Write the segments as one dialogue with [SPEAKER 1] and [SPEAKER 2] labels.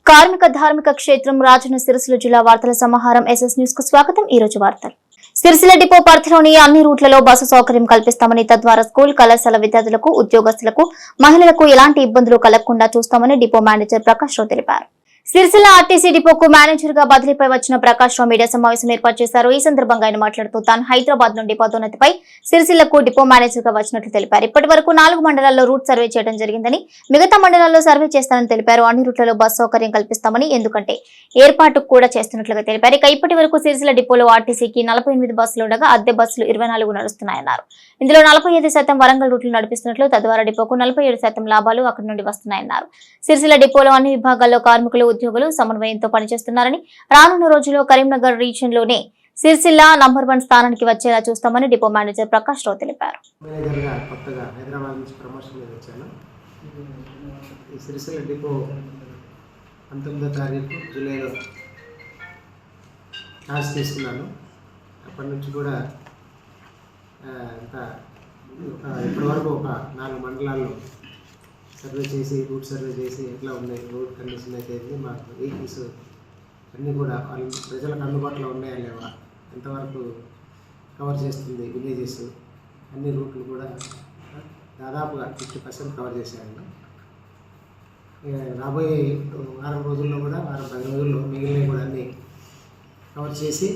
[SPEAKER 1] కార్మిక ధార్మిక క్షేత్రం రాజన్న సిరిసిల్ల జిల్లా వార్తల సమాహారం ఎస్ఎస్ న్యూస్ కు స్వాగతం. ఈ రోజు వార్తలు. సిరిసిల్ల డిపో పరిధిలోని అన్ని రూట్లలో బస్సు సౌకర్యం కల్పిస్తామని, తద్వారా స్కూల్ కళాశాల విద్యార్థులకు, ఉద్యోగస్తులకు, మహిళలకు ఎలాంటి ఇబ్బందులు కలగకుండా చూస్తామని డిపో మేనేజర్ ప్రకాష్ రావు తెలిపారు. సిరిసిల్ల ఆర్టీసీ డిపోకు మేనేజర్ గా బదిలీపై వచ్చిన ప్రకాష్ రావు మీడియా సమావేశం ఏర్పాటు చేశారు. ఈ సందర్భంగా ఆయన మాట్లాడుతూ తాను హైదరాబాద్ నుండి పదోన్నతిపై సిరిసిల్లకు డిపో మేనేజర్ గా వచ్చినట్లు తెలిపారు. ఇప్పటి వరకు 4 మండలాల్లో రూట్ సర్వే చేయడం జరిగిందని, మిగతా మండలాల్లో సర్వే చేస్తానని తెలిపారు. అన్ని రూట్లలో బస్ సౌకర్యం కల్పిస్తామని, ఎందుకంటే ఏర్పాటు కూడా చేస్తున్నట్లుగా తెలిపారు. ఇక ఇప్పటి వరకు సిరిసిల్ల డిపోలో ఆర్టీసీకి 48 బస్సులు ఉండగా అద్దె బస్సులు 24 నడుస్తున్నాయన్నారు. ఇందులో 45% వరంగల్ రూట్లు నడిపిస్తున్నట్లు, తద్వారా డిపోకు 47% లాభాలు అక్కడి నుండి వస్తున్నాయన్నారు. సిరిసిల్ల డిపోలో అన్ని విభాగాల్లో కార్మికులు, ఉద్యోగులు సమన్వయంతో పనిచేస్తున్నారని, రానున్న రోజుల్లో కరీంనగర్ రీజియన్ లోనే సిరిసిల్ల నంబర్ 1 స్థానానికి వచ్చేలా చూస్తామని డిపో మేనేజర్ ప్రకాష్ రావు తెలిపారు.
[SPEAKER 2] సిరిసిల్ల డిపో 19వ తారీఖు జూలైలో క్లాస్ తీసుకున్నాను. అప్పటి నుంచి కూడా ఇప్పటి వరకు ఒక 4 మండలాల్లో సర్వే చేసి, రూట్ సర్వే చేసి ఎట్లా ఉన్నాయి, రోడ్ కండిషన్ అయితే మాకు వెహికల్స్ అన్నీ కూడా ప్రజలకు అందుబాటులో ఉన్నాయా లేవా, ఎంతవరకు కవర్ చేస్తుంది విలేజెస్, అన్ని రూట్లు కూడా దాదాపుగా 50% కవర్ చేశాను. రాబోయే వారం రోజుల్లో కూడా, వారం 10 రోజుల్లో మిగిలినవి కూడా అన్నీ కవర్ చేసి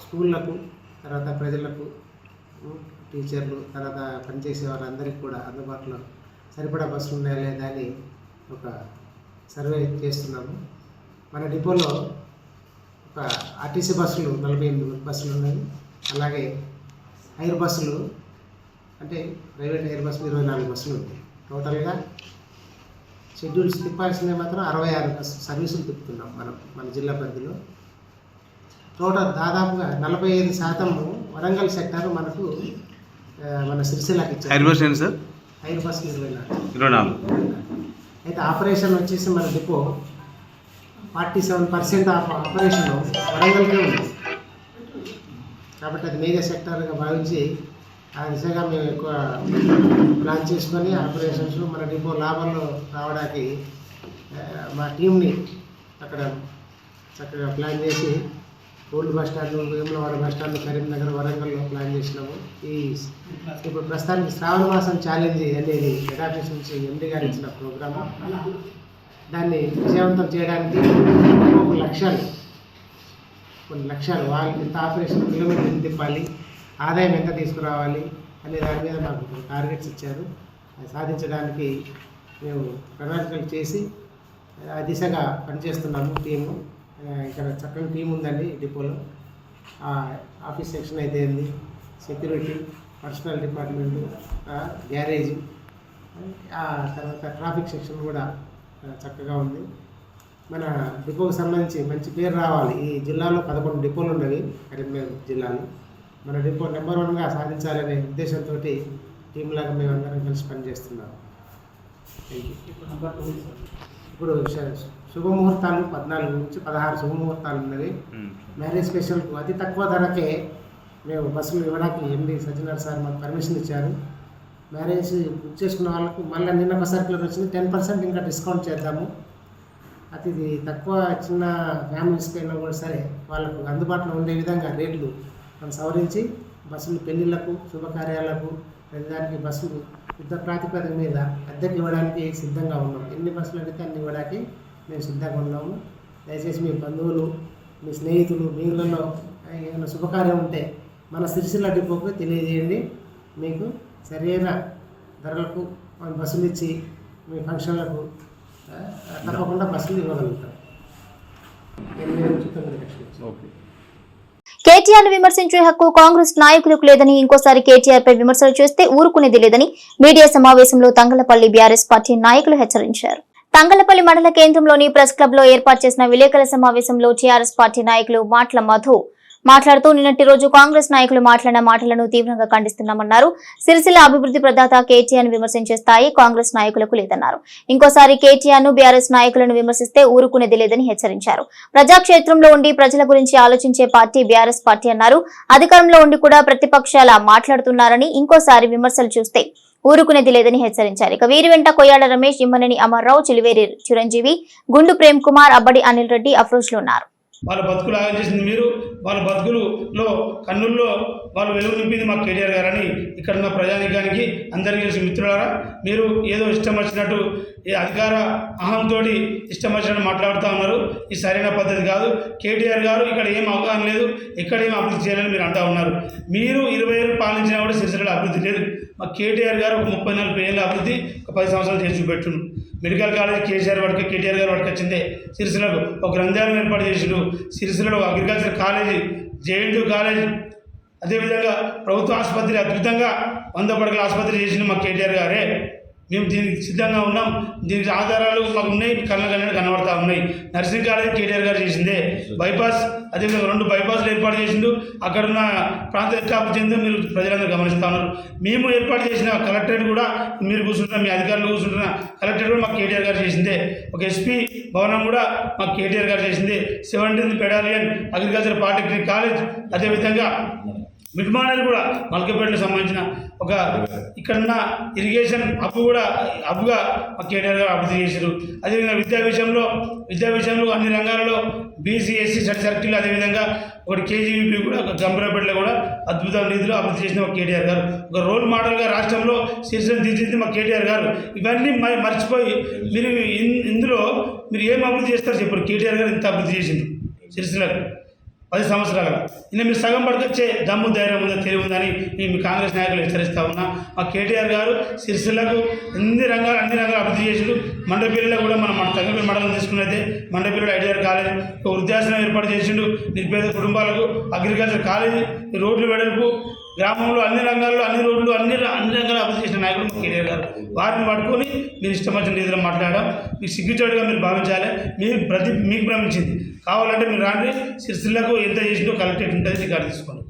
[SPEAKER 2] స్కూళ్ళకు, తర్వాత ప్రజలకు, టీచర్లు, తర్వాత పనిచేసే వాళ్ళందరికీ కూడా అందుబాటులో సరిపడా బస్సులు ఉన్నాయా లేదా అని ఒక సర్వే చేస్తున్నాము. మన డిపోలో ఒక ఆర్టీసీ బస్సులు 48 బస్సులు ఉన్నాయి. అలాగే ఎయిర్ బస్సులు, అంటే ప్రైవేట్ ఎయిర్ బస్సులు 24 బస్సులు ఉంటాయి. టోటల్గా షెడ్యూల్స్ తిప్పాల్సినవి మాత్రం 66 బస్సు సర్వీసులు తిప్పుతున్నాం మన జిల్లా పరిధిలో. టోటల్ దాదాపుగా 45% వరంగల్ సెక్టార్ మనకు మన సిరిసిల్లకి ఇచ్చారు. ఎయిర్ బస్సులు 24. అయితే ఆపరేషన్ వచ్చేసి మన డిపో 47% ఆపరేషన్ వరంగల్కే ఉంది. కాబట్టి అది మేజర్ సెక్టార్గా భావించి ఆ దిశగా మేము ఎక్కువ ప్లాన్ చేసుకొని ఆపరేషన్స్ మన డిపో లాభంలో రావడానికి మా టీంని అక్కడ చక్కగా ప్లాన్ చేసి old bus stand, Vemulawada bus stand, Karimnagar, వరంగల్లో ప్లాన్ చేసినాము. ఇప్పుడు ప్రస్తుతానికి శ్రావణ మాసం ఛాలెంజ్ అనేది హెడ్ ఆఫీస్ నుంచి ఎండీ గారు ఇచ్చిన ప్రోగ్రాము. దాన్ని విజయవంతం చేయడానికి కొన్ని లక్ష్యాలు వాళ్ళు ఇంత ఆపరేషన్ కిలోమీటర్ ఎంత తిప్పాలి, ఆదాయం ఎంత తీసుకురావాలి అనే దాని మీద మాకు టార్గెట్స్ ఇచ్చారు. అది సాధించడానికి మేము ప్రణాళికలు చేసి ఆ దిశగా పనిచేస్తున్నాము. టీము ఇక్కడ చక్కని టీం ఉందండి డిపోలో. ఆఫీస్ సెక్షన్ అయితే ఉంది, సెక్యూరిటీ, పర్సనల్ డిపార్ట్మెంటు, గ్యారేజ్, తర్వాత ట్రాఫిక్ సెక్షన్ కూడా చక్కగా ఉంది. మన డిపోకి సంబంధించి మంచి పేరు రావాలి. ఈ జిల్లాలో 11 డిపోలు ఉన్నవి కరీంనగర్ జిల్లాలో. మన డిపో నెంబర్ 1గా సాధించాలనే ఉద్దేశంతో టీంలాగా మేము అందరం కలిసి పనిచేస్తున్నాము. ఇప్పుడు శుభముహూర్తాలు 14 నుంచి 16 శుభముహూర్తాలు ఉన్నవి. మ్యారేజ్ స్పెషల్కు అతి తక్కువ ధరకే మేము బస్సులు ఇవ్వడానికి ఎండి సజ్జనార్ సార్ మాకు పర్మిషన్ ఇచ్చారు. మ్యారేజ్ బుక్ చేసుకున్న వాళ్ళకు మళ్ళీ నిన్న ఒక సర్కులర్ వచ్చింది, 10% ఇంకా డిస్కౌంట్ చేద్దాము. అతి తక్కువ చిన్న ఫ్యామిలీస్కి అయినా కూడా సరే వాళ్ళకు అందుబాటులో ఉండే విధంగా రేట్లు మనం సవరించి బస్సులు పెళ్ళిళ్ళకు, శుభకార్యాలకు, ప్రతిదానికి బస్సులు యుద్ధ ప్రాతిపదిక మీద అద్దెకి ఇవ్వడానికి సిద్ధంగా ఉన్నాం. ఎన్ని బస్సులు అడిగితే అన్ని ఇవ్వడానికి మేము సిద్ధంగా ఉన్నాము. దయచేసి మీ బంధువులు, మీ స్నేహితులు, మీలలో ఏమైనా శుభకార్యం ఉంటే మన సిరిసిల్ల డిపోకు తెలియజేయండి. మీకు సరైన ధరలకు మనం బస్సులు ఇచ్చి మీ ఫంక్షన్లకు తప్పకుండా బస్సులు ఇవ్వగలుగుతాం. 8 లక్షలు.
[SPEAKER 1] కేటీఆర్ ను విమర్శించే హక్కు కాంగ్రెస్ నాయకులకు లేదని, ఇంకోసారి కేటీఆర్ పై విమర్శలు చేస్తే ఊరుకునేది లేదని మీడియా సమావేశంలో తంగళ్లపల్లి బీఆర్ఎస్ పార్టీ నాయకులు హెచ్చరించారు. తంగళ్లపల్లి మండల కేంద్రంలోని ప్రెస్ క్లబ్ లో ఏర్పాటు చేసిన విలేకరుల సమావేశంలో టీఆర్ఎస్ పార్టీ నాయకులు మాట్ల మధు మాట్లాడుతూ, నిన్నటి రోజు కాంగ్రెస్ నాయకులు మాట్లాడిన మాటలను తీవ్రంగా ఖండిస్తున్నామన్నారు. సిరిసిల్ల అభివృద్ధి ప్రదాత కేటీఆర్ ను విమర్శించే స్థాయి కాంగ్రెస్ నాయకులకు లేదన్నారు. ఇంకోసారి కేటీఆర్ ను బీఆర్ఎస్ నాయకులను విమర్శిస్తే ఊరుకునేది లేదని హెచ్చరించారు. ప్రజాక్షేత్రంలో ఉండి ప్రజల గురించి ఆలోచించే పార్టీ బీఆర్ఎస్ పార్టీ అన్నారు. అధికారంలో ఉండి కూడా ప్రతిపక్షాల మాట్లాడుతున్నారని, ఇంకోసారి విమర్శలు చూస్తే ఊరుకునేది లేదని హెచ్చరించారు. ఇక వీరి వెంట కొయ్యాడ రమేష్, ఇమ్మనేని అమర్రావు, చిలివేరి చిరంజీవి, గుండు ప్రేమ్ కుమార్, అబ్బడి అనిల్ రెడ్డి అఫ్రోజ్ లో ఉన్నారు.
[SPEAKER 3] వాళ్ళ బతుకులు ఆగం చేసింది మీరు, వాళ్ళ బతుకులలో కన్నుల్లో వాళ్ళు వెలుగు నింపింది మా కేటీఆర్ గారని ఇక్కడ ఉన్న ప్రజానికానికి అందరికీ తెలిసి మిత్రులారా, మీరు ఏదో ఇష్టం వచ్చినట్టు ఈ అధికార అహంతో ఇష్టం వచ్చినట్టు మాట్లాడుతూ ఉన్నారు. ఇది సరైన పద్ధతి కాదు. కేటీఆర్ గారు ఇక్కడ ఏం అవగాహన లేదు, ఇక్కడ ఏం అభివృద్ధి చేయాలని మీరు అంటూ ఉన్నారు. మీరు 20 ఏళ్ళు పాలించినా కూడా సిరిసిల్లలో అభివృద్ధి లేదు. మా కేటీఆర్ గారు ఒక 34 ఏళ్ళ అభివృద్ధి ఒక 10 సంవత్సరాలు చేసి చూపెట్టుండు. మెడికల్ కాలేజ్ కేటీఆర్ గారు పట్టుకొచ్చిందే. సిరిసిల్లకు ఒక గ్రంథాలయం ఏర్పాటు చేసిండు. సిరిసిల్లలో అగ్రికల్చర్ కాలేజీ, జేఎన్టీయూ కాలేజ్, అదేవిధంగా ప్రభుత్వ ఆసుపత్రి అద్భుతంగా 100 పడకల ఆసుపత్రి చేసిండు మా కేటీఆర్ గారే. మేము దీనికి సిద్ధంగా ఉన్నాం. దీనికి ఆధారాలు మాకు ఉన్నాయి, కనబడతా ఉన్నాయి. నర్సింగ్ కాలేజ్ కేటీఆర్ గారు చేసిందే. బైపాస్, అదేవిధంగా 2 బైపాస్లు ఏర్పాటు చేసిండు. అక్కడున్న ప్రాంతం ఎట్లా చెందో మీరు ప్రజలందరూ గమనిస్తూ ఉన్నారు. మేము ఏర్పాటు చేసిన కలెక్టరేట్ కూడా మీరు కూర్చుంటున్న, మీ అధికారులు కూర్చుంటున్న కలెక్టరేట్ కూడా మాకు కేటీఆర్ గారు చేసిందే. ఒక ఎస్పీ భవనం కూడా మాకు కేటీఆర్ గారు చేసిందే. 17th battalion agriculture polytechnic college, అదేవిధంగా మిడ్మానల్ కూడా మల్కపేటకు సంబంధించిన ఒక ఇక్కడున్న ఇరిగేషన్ అప్పుగా కేటీఆర్ గారు అభివృద్ధి చేశారు. అదేవిధంగా విద్యా విషయంలో అన్ని రంగాలలో బీసీ ఎస్సీ సర్కిల్, అదేవిధంగా ఒకటి కేజీవీపీ కూడా గంభీరపేటలో కూడా అద్భుత రీతిలో అభివృద్ధి చేసిన ఒక కేటీఆర్ గారు. ఒక రోల్ మోడల్గా రాష్ట్రంలో సిరిసిల్లను తీర్చిదిద్ది మా కేటీఆర్ గారు. ఇవన్నీ మర్చిపోయి మీరు ఇందులో మీరు ఏం అభివృద్ధి చేస్తారు చెప్పారు. కేటీఆర్ గారు ఇంత అభివృద్ధి చేసింది సిరిసిల్లకు 10 సంవత్సరాలుగా. ఇంకా మీరు సగం పట్టుకొచ్చే దమ్ము ధైర్యం ఉందో తెలివి ఉందని మీ కాంగ్రెస్ నాయకులు హెచ్చరిస్తూ ఉన్నా. మా కేటీఆర్ గారు సిరిసిల్లకు అన్ని రంగాలు అభివృద్ధి చేసిండు. మండపల్లిలో కూడా మన తగ్గపల్లి మండలం తీసుకున్నైతే మండపల్లిలో ఐడిఆర్ కాలేజ్, ఒక వృద్ధాశ్రమం ఏర్పాటు చేసిండు. నిరుపేద కుటుంబాలకు అగ్రికల్చర్ కాలేజీ, రోడ్లు వెడల్పు, గ్రామంలో అన్ని రంగాల్లో అన్ని రోడ్లు అన్ని రంగాలు అభివృద్ధి చేసిన నాయకులు మా కేటీఆర్ గారు. వారిని పట్టుకొని మీరు ఇష్టం వచ్చిన రీతిలో మాట్లాడడం మీకు సిగ్గుచేటుగా మీరు భావించాలి. మీకు భ్రమించింది. కావాలంటే మీరు రాండి, సిరిసిల్లకు ఎంత చేసిందో కలెక్టరేట్ ఉంటుంది, రికార్డు తీసుకోండి.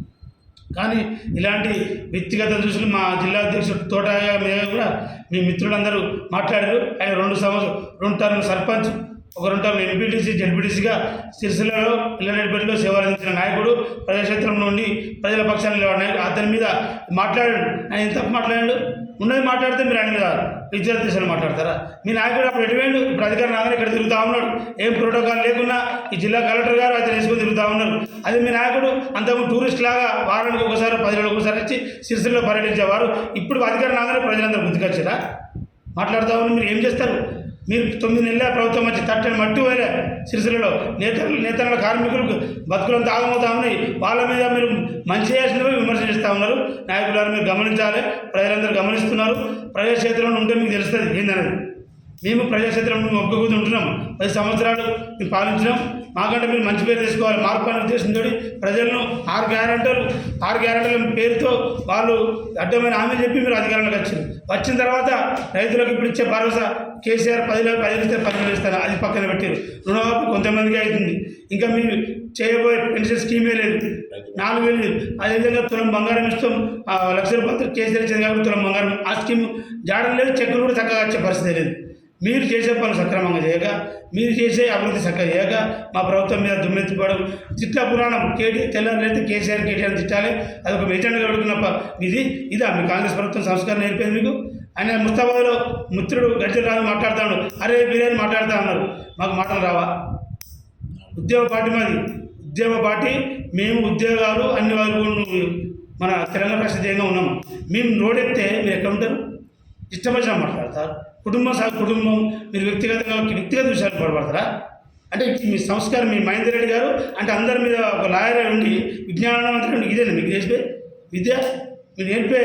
[SPEAKER 3] కానీ ఇలాంటి వ్యక్తిగత దృష్టిలు మా జిల్లా అధ్యక్షుడు తోటగా మీద కూడా మీ మిత్రులందరూ మాట్లాడారు. ఆయన 2 టర్మ్ సర్పంచ్, ఒక 2 టర్మ్ ఎంపీటీసీ, జడ్పీటీసీగా సిరిసిల్లలో ఇళ్ళపేటలో సేవలు అందించిన నాయకుడు, ప్రజాక్షేత్రంలో ఉండి ప్రజల పక్షాన్ని నిలబడిన నాయకుడు. అతని మీద మాట్లాడాడు. ఆయన ఎంత మాట్లాడాడు? ఉన్నది మాట్లాడితే మీరు ఆయన మీద విద్యార్థులు మాట్లాడతారా? మీ నాయకుడు అప్పుడు ఎటువేండు? ఇప్పుడు అధికారం నాగరే ఇక్కడ తిరుగుతూ ఉన్నాడు. ఏం ప్రోటోకాల్ లేకున్నా ఈ జిల్లా కలెక్టర్ గారు అతను వేసుకొని తిరుగుతూ ఉన్నారు. అది మీ నాయకుడు అంతకు టూరిస్ట్ లాగా వారానికి ఒకసారి 10 రోజులకు ఒకసారి వచ్చి సిరిసిల్లలో పర్యటించేవారు. ఇప్పుడు అధికారం నాగరే ప్రజలందరూ గుర్తుకొచ్చారా? మాట్లాడుతూ ఉన్నారు. మీరు ఏం చేస్తారు? మీరు 9 నెలల ప్రభుత్వం వచ్చి తట్టని మట్టి పోయలే. సిరిసిల్లలో నేతల కార్మికులకు బతుకులంతా ఆగమవుతా ఉన్నాయి. వాళ్ళ మీద మీరు మంచి చేసినవి విమర్శ చేస్తూ ఉన్నారు. నాయకులారు మీరు గమనించాలి. ప్రజలందరూ గమనిస్తున్నారు. ప్రజాక్షేత్రంలో ఉంటే మీకు తెలుస్తుంది ఏందనేది. మేము ప్రజాక్షేత్రంలో ఒప్పుకోకుండా ఉంటున్నాం. 10 సంవత్సరాలు మేము పాలించినాం. మాకంటే మీరు మంచి పేరు తీసుకోవాలి. మార్పు అనే ఉద్దేశంతో ప్రజలను 6 గ్యారెంటీల పేరుతో వాళ్ళు అడ్డమైన హామీ చెప్పి మీరు అధికారంలోకి వచ్చారు. వచ్చిన తర్వాత రైతులకు ఇప్పుడు ఇచ్చే భరోసా కేసీఆర్ 10 ఇస్తే 10 ఇస్తారు. అది పక్కన పెట్టారు. రుణమాఫీ కొంతమందికి అవుతుంది. ఇంకా మీరు చేయబోయే పెన్షన్ స్కీమే లేదు. 4,000 లేదు. అదేవిధంగా తులం బంగారం ఇస్తాం, 1,00,000 రూపాయలు కేసీఆర్ ఇచ్చేది కాబట్టి తులం బంగారం ఆ స్కీమ్ జాడడం లేదు. చెక్కులు కూడా చక్కగా వచ్చే పరిస్థితి లేదు. మీరు చేసే పనులు సక్రమంగా చేయక, మీరు చేసే అభివృద్ధి చక్కగా చేయక మా ప్రభుత్వం మీద దుమ్మెత్తిపోవడం, చిట్ల పురాణం తెల్లారైతే కేటీఆర్ తిట్టాలి. అది ఒక మెజెండగా అడుగుతున్న ఇదా మీ కాంగ్రెస్ ప్రభుత్వం సంస్కారం నేర్పేది మీకు? ఆయన ముస్తాబాద్లో మిత్రుడు గజ్జల రాజు మాట్లాడుతూ ఉన్నాడు. అరే బిర్యానీ మాట్లాడుతూ ఉన్నారు. మాకు మాటలు రావా? ఉద్యోగ పార్టీ మేము ఉద్యోగాలు అన్ని వరకు మన తెలంగాణ రాష్ట్రీయంగా ఉన్నాం. మేము రోడెక్కితే మీరు ఎక్కడ ఉంటారు? ఇష్టం వచ్చినా మాట్లాడతారు. కుటుంబం మీరు వ్యక్తిగత విషయాలు పడబడతారా? అంటే మీ సంస్కారం, మీ మహేందర్ రెడ్డి గారు అంటే అందరి మీద ఒక లాయర్ ఉండి విజ్ఞానవంతుడు ఇదేనా మీకు చేసే విద్య? మీరు నేర్పే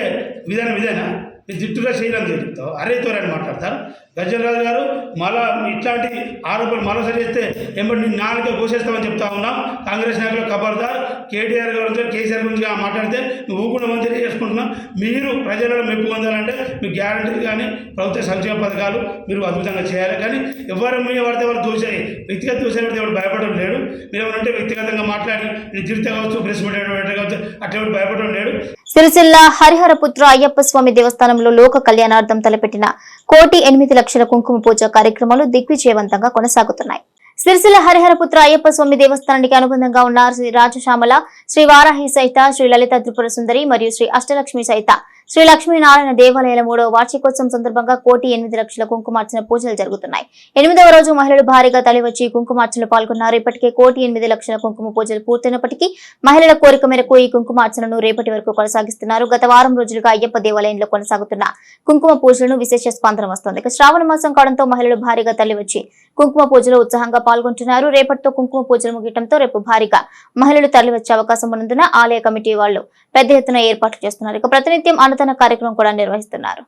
[SPEAKER 3] విధానం ఇదేనా? మీరు జిట్టుగా చేయడానికి చెప్తావు. అరేతో అని మాట్లాడతారు. గజ్జలరాజు గారు మళ్ళా ఇట్లాంటి ఆరోపణలు మరోసారి చేస్తే ఎంబడి నేను 4 కోసేస్తామని చెప్తా ఉన్నాం. కాంగ్రెస్ నాయకులు ఖబర్దార్. కేటీఆర్ గురించి కేసీఆర్ గురించి మాట్లాడితే నువ్వు కూడా మంచిగా చేసుకుంటున్నావు. మీరు ప్రజలలో మెప్పు పొందాలంటే మీకు గ్యారంటీ కానీ ప్రభుత్వ సంక్షేమ పథకాలు మీరు అద్భుతంగా చేయాలి. కానీ ఎవరు మీద పడితే ఎవరు దోషాయి వ్యక్తిగత దోషాలు పడితే ఎవరు భయపడడం లేడు. మీరు ఏమంటే వ్యక్తిగతంగా మాట్లాడి నేను తిరిగితే కావచ్చు, ప్రెస్ మీట్ కావచ్చు, అట్లా ఎవరు భయపడడం లేడు.
[SPEAKER 1] సిరిసిల్ల హరిహరపుత్ర అయ్యప్ప స్వామి దేవస్థానంలో లోక కళ్యాణార్థం తలపెట్టిన 1,08,00,000 కుంకుమ పూజ కార్యక్రమాలు దిగ్విజయవంతంగా కొనసాగుతున్నాయి. సిరిసిల్ల హరిహరపుత్ర అయ్యప్ప స్వామి దేవస్థానానికి అనుబంధంగా ఉన్న శ్రీ రాజశ్యామల, శ్రీ వారాహి సహిత శ్రీ లలిత త్రిపుర సుందరి మరియు శ్రీ అష్టలక్ష్మి సహిత శ్రీ లక్ష్మీనారాయణ దేవాలయాల 3వ వార్షికోత్సవం సందర్భంగా 1,08,00,000 కుంకుమార్చన పూజలు జరుగుతున్నాయి. 8వ రోజు మహిళలు భారీగా తరలివచ్చి కుంకుమార్చనలో పాల్గొన్నారు. ఇప్పటికే 1,08,00,000 కుంకుమ పూజలు పూర్తయినప్పటికీ మహిళల కోరిక మేరకు ఈ కుంకుమార్చనను రేపటి వరకు కొనసాగిస్తున్నారు. గత వారం రోజులుగా అయ్యప్ప దేవాలయంలో కొనసాగుతున్న కుంకుమ పూజలను విశేష స్పందన వస్తోంది. శ్రావణ మాసం కావడంతో మహిళలు భారీగా తరలివచ్చి కుంకుమ పూజలో ఉత్సాహంగా పాల్గొంటున్నారు. రేపటితో కుంకుమ పూజలు ముగియడంతో రేపు భారీగా మహిళలు తరలివచ్చే అవకాశం ఉన్నందున ఆలయ కమిటీ వాళ్లు పెద్ద ఎత్తున ఏర్పాట్లు చేస్తున్నారు. ఇక ప్రతినిత్యం అన్నదాన కార్యక్రమం కూడా నిర్వహిస్తున్నారు.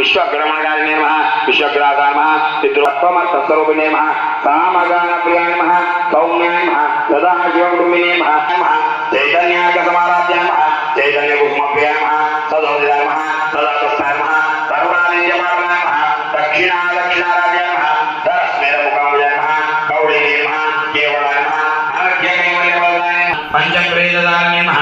[SPEAKER 4] विश्वग्रमणकारिणे नमः विश्वग्रासाय नमः पितृत्वमस्तस्वरूपिणे नमः सामगानप्रियाय नमः सौम्याय नमः सदाशिवकुटुम्बिने नमः चैतन्यार्घसमाराध्याय नमः चैतन्यकुसुमप्रियाय नमः सदोदिताय नमः सदातस्ताय नमः तरुणादित्यमार्गाय नमः दक्षिणाराध्याय नमः धरस्मेरमुखाम्बुजाय नमः गौडीने नमः केवलाय नमः अनर्घ्यकैवल्यवरदाय नमः पञ्चप्रेतदाय नमः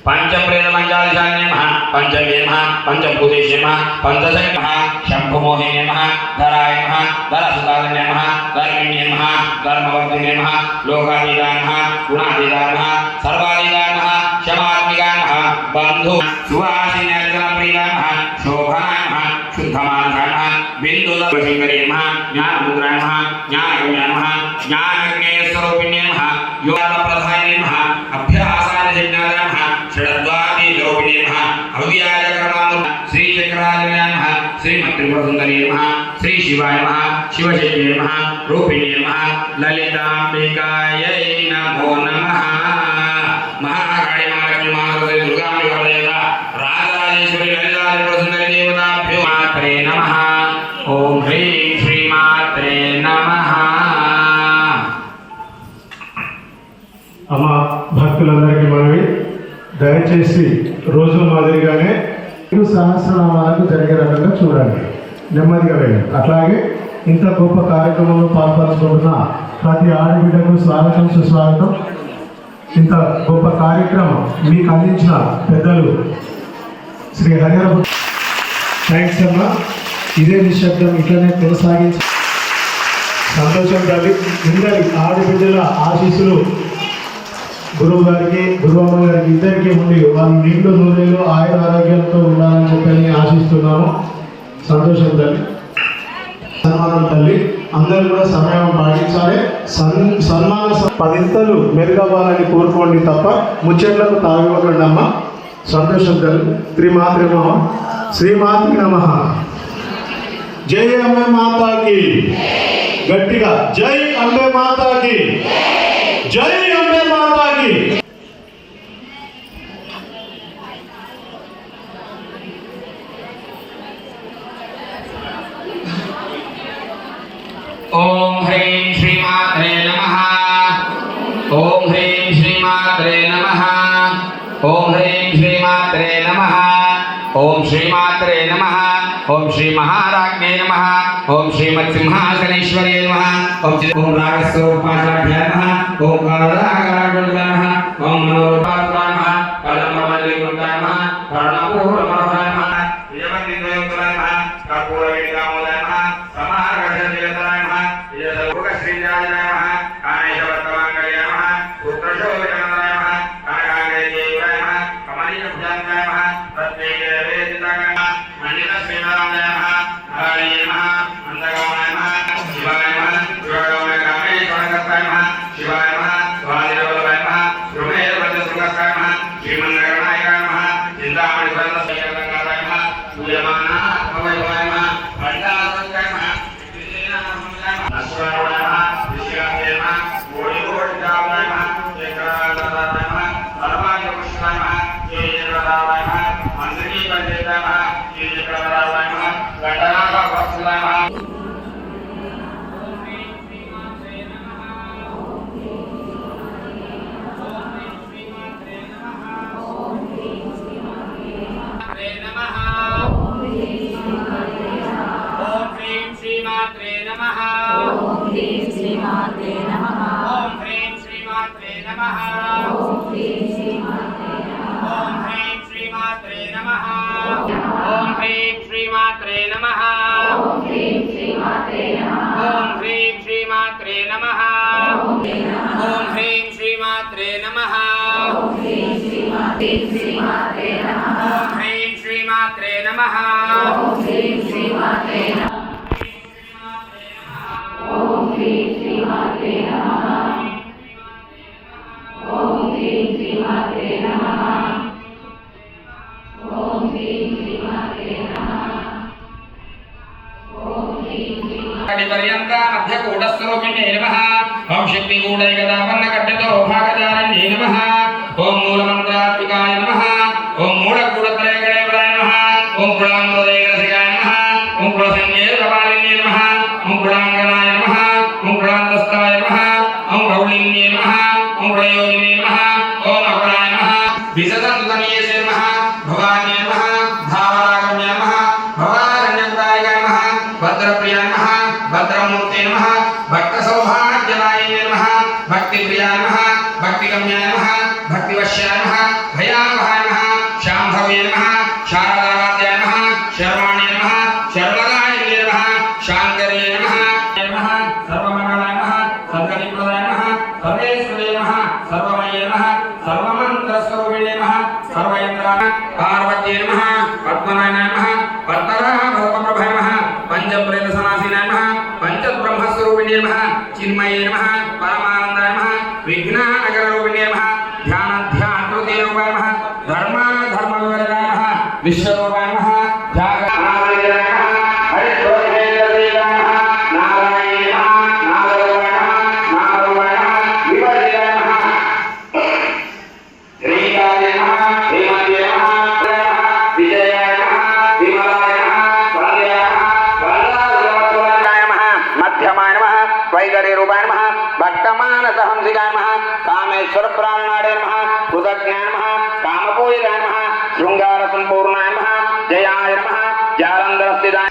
[SPEAKER 4] पंचप्रेतमंजादिशान्ये नमः पंचमे नमः पंचभूतेषु नमः पंचशक्ति नमः शंभुमोहिने नमः धराय नमः धरसुतादिने नमः धर्मिण्ये नमः धर्मवर्धिने नमः लोकातीताय नमः गुणातीताय नमः सर्वातीताय नमः क्षमात्मिकाय नमः बन्धु सुवासिन्यार्जनप्रियाय नमः शोभनाय नमः शुद्धमानसाय नमः बिन्दुदर्शङ्करे नमः ज्ञानमुद्राय नमः ज्ञानगम्याय नमः ज्ञानज्ञेयस्वरूपिणे नमः योगप्रधाने नमः अभ्यासाय जिज्ञासाय नमः षड्वादी द्रौपदी नमः अव्याय कर्मानु श्री चक्राय नमः श्रीमत्त्रिपुरसुन्दरी नमः श्री शिवाय नमः शिवशक्ति नमः रूपिणी नमः ललिताम्बिकायै नमो नमः महाकाली महालक्ष्मी महासरस्वती दुर्गाम्बिका देवता राजराजेश्वरी ललितात्रिपुरसुन्दरी देवताभ्यो मात्रे नमः ओम ह्रीं श्रीमात्रे नमः।
[SPEAKER 5] అమ్మ భక్తులందరికీ మనవి, దయచేసి రోజు మాదిరిగానే సహస్రనామాలకు జరిగే రకంగా చూడండి, నెమ్మదిగా వెళ్ళండి. అట్లాగే ఇంత గొప్ప కార్యక్రమంలో పాల్పంచుకుంటున్న ప్రతి ఆడబిడ్డకు స్వాగతం సుస్వాగతం. ఇంత గొప్ప కార్యక్రమం మీకు అందించిన పెద్దలు శ్రీ హరిహర. థ్యాంక్స్ అమ్మ. ఇదే నిశ్శబ్దం ఇట్లనే కొనసాగించి సంతోషం తల్లి. అందరి ఆడబిడ్డల ఆశీస్సులు గురువు గారికి గురువమ్మ గారికి ఇద్దరికి ఉండి వాళ్ళు నీళ్ళు నూనెలు ఆయుర ఆరోగ్యాలతో ఉండాలని చెప్పని ఆశిస్తున్నాము. సంతోషం తల్లి. సన్మానం తల్లి. అందరూ కూడా సమయం పాటించాలి. సన్మాన 10 మెరుగవ్వాలని కోరుకోండి తప్ప ముచ్చట్లకు తాగివ్వకండి అమ్మ. సంతోషం తల్లి. త్రిమాత్రి నమః శ్రీమాత్రి నమః. జై అంబే మాతాకి. గట్టిగా జై అంబే మాతాకి. జై అంబే మాతాకి.
[SPEAKER 4] ओम ह्रीं श्रीमात्रे नमः। ओम ह्रीं श्रीमात्रे नमः। ओम ह्रीं श्रीमात्रे नमः। ओम श्रीमात्रे नमः। ओम श्री महाराज्ञे नमः। ओम श्रीमत्सिंहासनेश्वर्ये नमः। ओम रागस्वरूपाचार्याय नमः। ओम कालरागारागुणाय नमः। ओम मनोरूपात्माय नमः। कलमवल्लिकुण्डाय नमः। कर्णपूर्णमनोहराय नमः। यमनिन्दयोक्ताय नमः। कर्पूरवीणामोदाय नमः। समार्गशैलताय नमः। यशलोकश्रीजाय नमः। कामेशवर्तमाङ्गले नमः। पुत्रशोभिनाय नमः। कनकाङ्गदेवाय नमः। कमलीयभुजाङ्गाय नमः। रत्नैकवेदिताय नमः। मण्डितश्रीनारायणाय नमः। नारायणाय नमः। नन्दगमनाय नमः। शिवाय नमः। शिवगमनाय कामेश्वरकर्ताय नमः। शिवाय नमः। स्वादिवल्लभाय नमः। श्रुमेरवज्रसुखस्ताय नमः। श्रीमन्नगणायकाय नमः। चिन्तामणिस्वरसंयोगङ्गाय नमः। सूयमानः भवैभवाय नमः। भण्डारसंकाय नमः। नश्वराय नमः। विश्वाय नमः। कोटिकोटिदाय नमः। चक्राय नमः। परमायुष्याय नमः। जयजयराय नमः। ఓం హ్రీం శ్రీమాత్రే నమః ఓం హ్రీం శ్రీమాత్రే నమః ఓం హ్రీం శ్రీమాత్రే నమః ఓం హ్రీం శ్రీమాత్రే నమః ఓం హ్రీం శ్రీమాత్రే నమః ఓం హ్రీం శ్రీమాత్రే నమః ఓం హ్రీం శ్రీమాత్రే నమః ఓం హ్రీం శ్రీమాత్రే పర్యంత మధ్యకూటస్వరూపిణ్యై నమః ఓం శక్తికూటైకదాపన్నకట్టతో భాగదారిణ్యై నమః ఓం మూలమంత్రాత్మికాయ నమః ఓం మూలకూటత్రయగణేవరాయ నమః ఓం కులాంతోదయరసికాయ నమః ఓం కులసంజేయకపాలిన్యై నమః ఓం కులాంగనాయ నమః ఓం కులాంతస్థాయ నమః ఓం రౌళిన్యై నమః ఓం ప్రయోగిన్యై నమః ఓం అపరాయ నమః విశదంతనీయసే నమః భవాన్యై నమః భావరాగమ్యాయ నమః భవారణ్యప్రాయకాయ నమః భద్రప్రియాయ నమః భద్రమూర్తే నమః భక్తసౌభాగ్యదాయిన్యై నమః భక్తిప్రియాయ నమః భక్తిగమ్యాయ నమః భక్తివశ్యాయ నమః భయావహాయ నమః శాంభవ్యై నమః శారదావాద్యాయ నమః శర్వాణ్యై నమః శర్వదాయిన్యై నమః శాంకర్యై నమః సర్వమంగళాయ నమః సర్వనిప్రదాయ నమః సర్వేశ్వరాయ నమః సర్వమయే నమః సర్వమంత్రస్వరూపిణ్యై నమః సర్వయంత్రాయ పార్వత్యై నమః పద్మనాయనాయ నమః పద్మనాభవప్రభాయ నమః పంచప్రేతసనాశినాయ నమః పంచబ్రహ్మస్వరూపిణ్యై నమః చిన్మయే నమః పరమానందాయ నమః విఘ్నానగరరూపిణ్యై నమః ధ్యానధ్యానృతేరూపాయ నమః ధర్మవివరకాయ నమః విశ్వరూపాయ నమః జాగరణాయ నమః హరిప్రోధేంద్రదేవాయ నమః నారాయణాయ నమః నారూపాయ నమః వివర్ధితాయ నమః శ్రీకాయ నమః శ్రీమతే నమః విజయాయ నమః విమలాయ నమః వరదయాయ నమః వరదాయ నమః మధ్యమాయ నమః వైగరీరూపాయ నమః భక్తమానసహంసికాయ నమః కామేశ్వర ప్రాణనాడే నమః కృతజ్ఞాయ నమః కామపూజితాయ నమః శృంగార సంపూర్ణాయ నమః జయాయ నమః జాలంధరస్థితాయ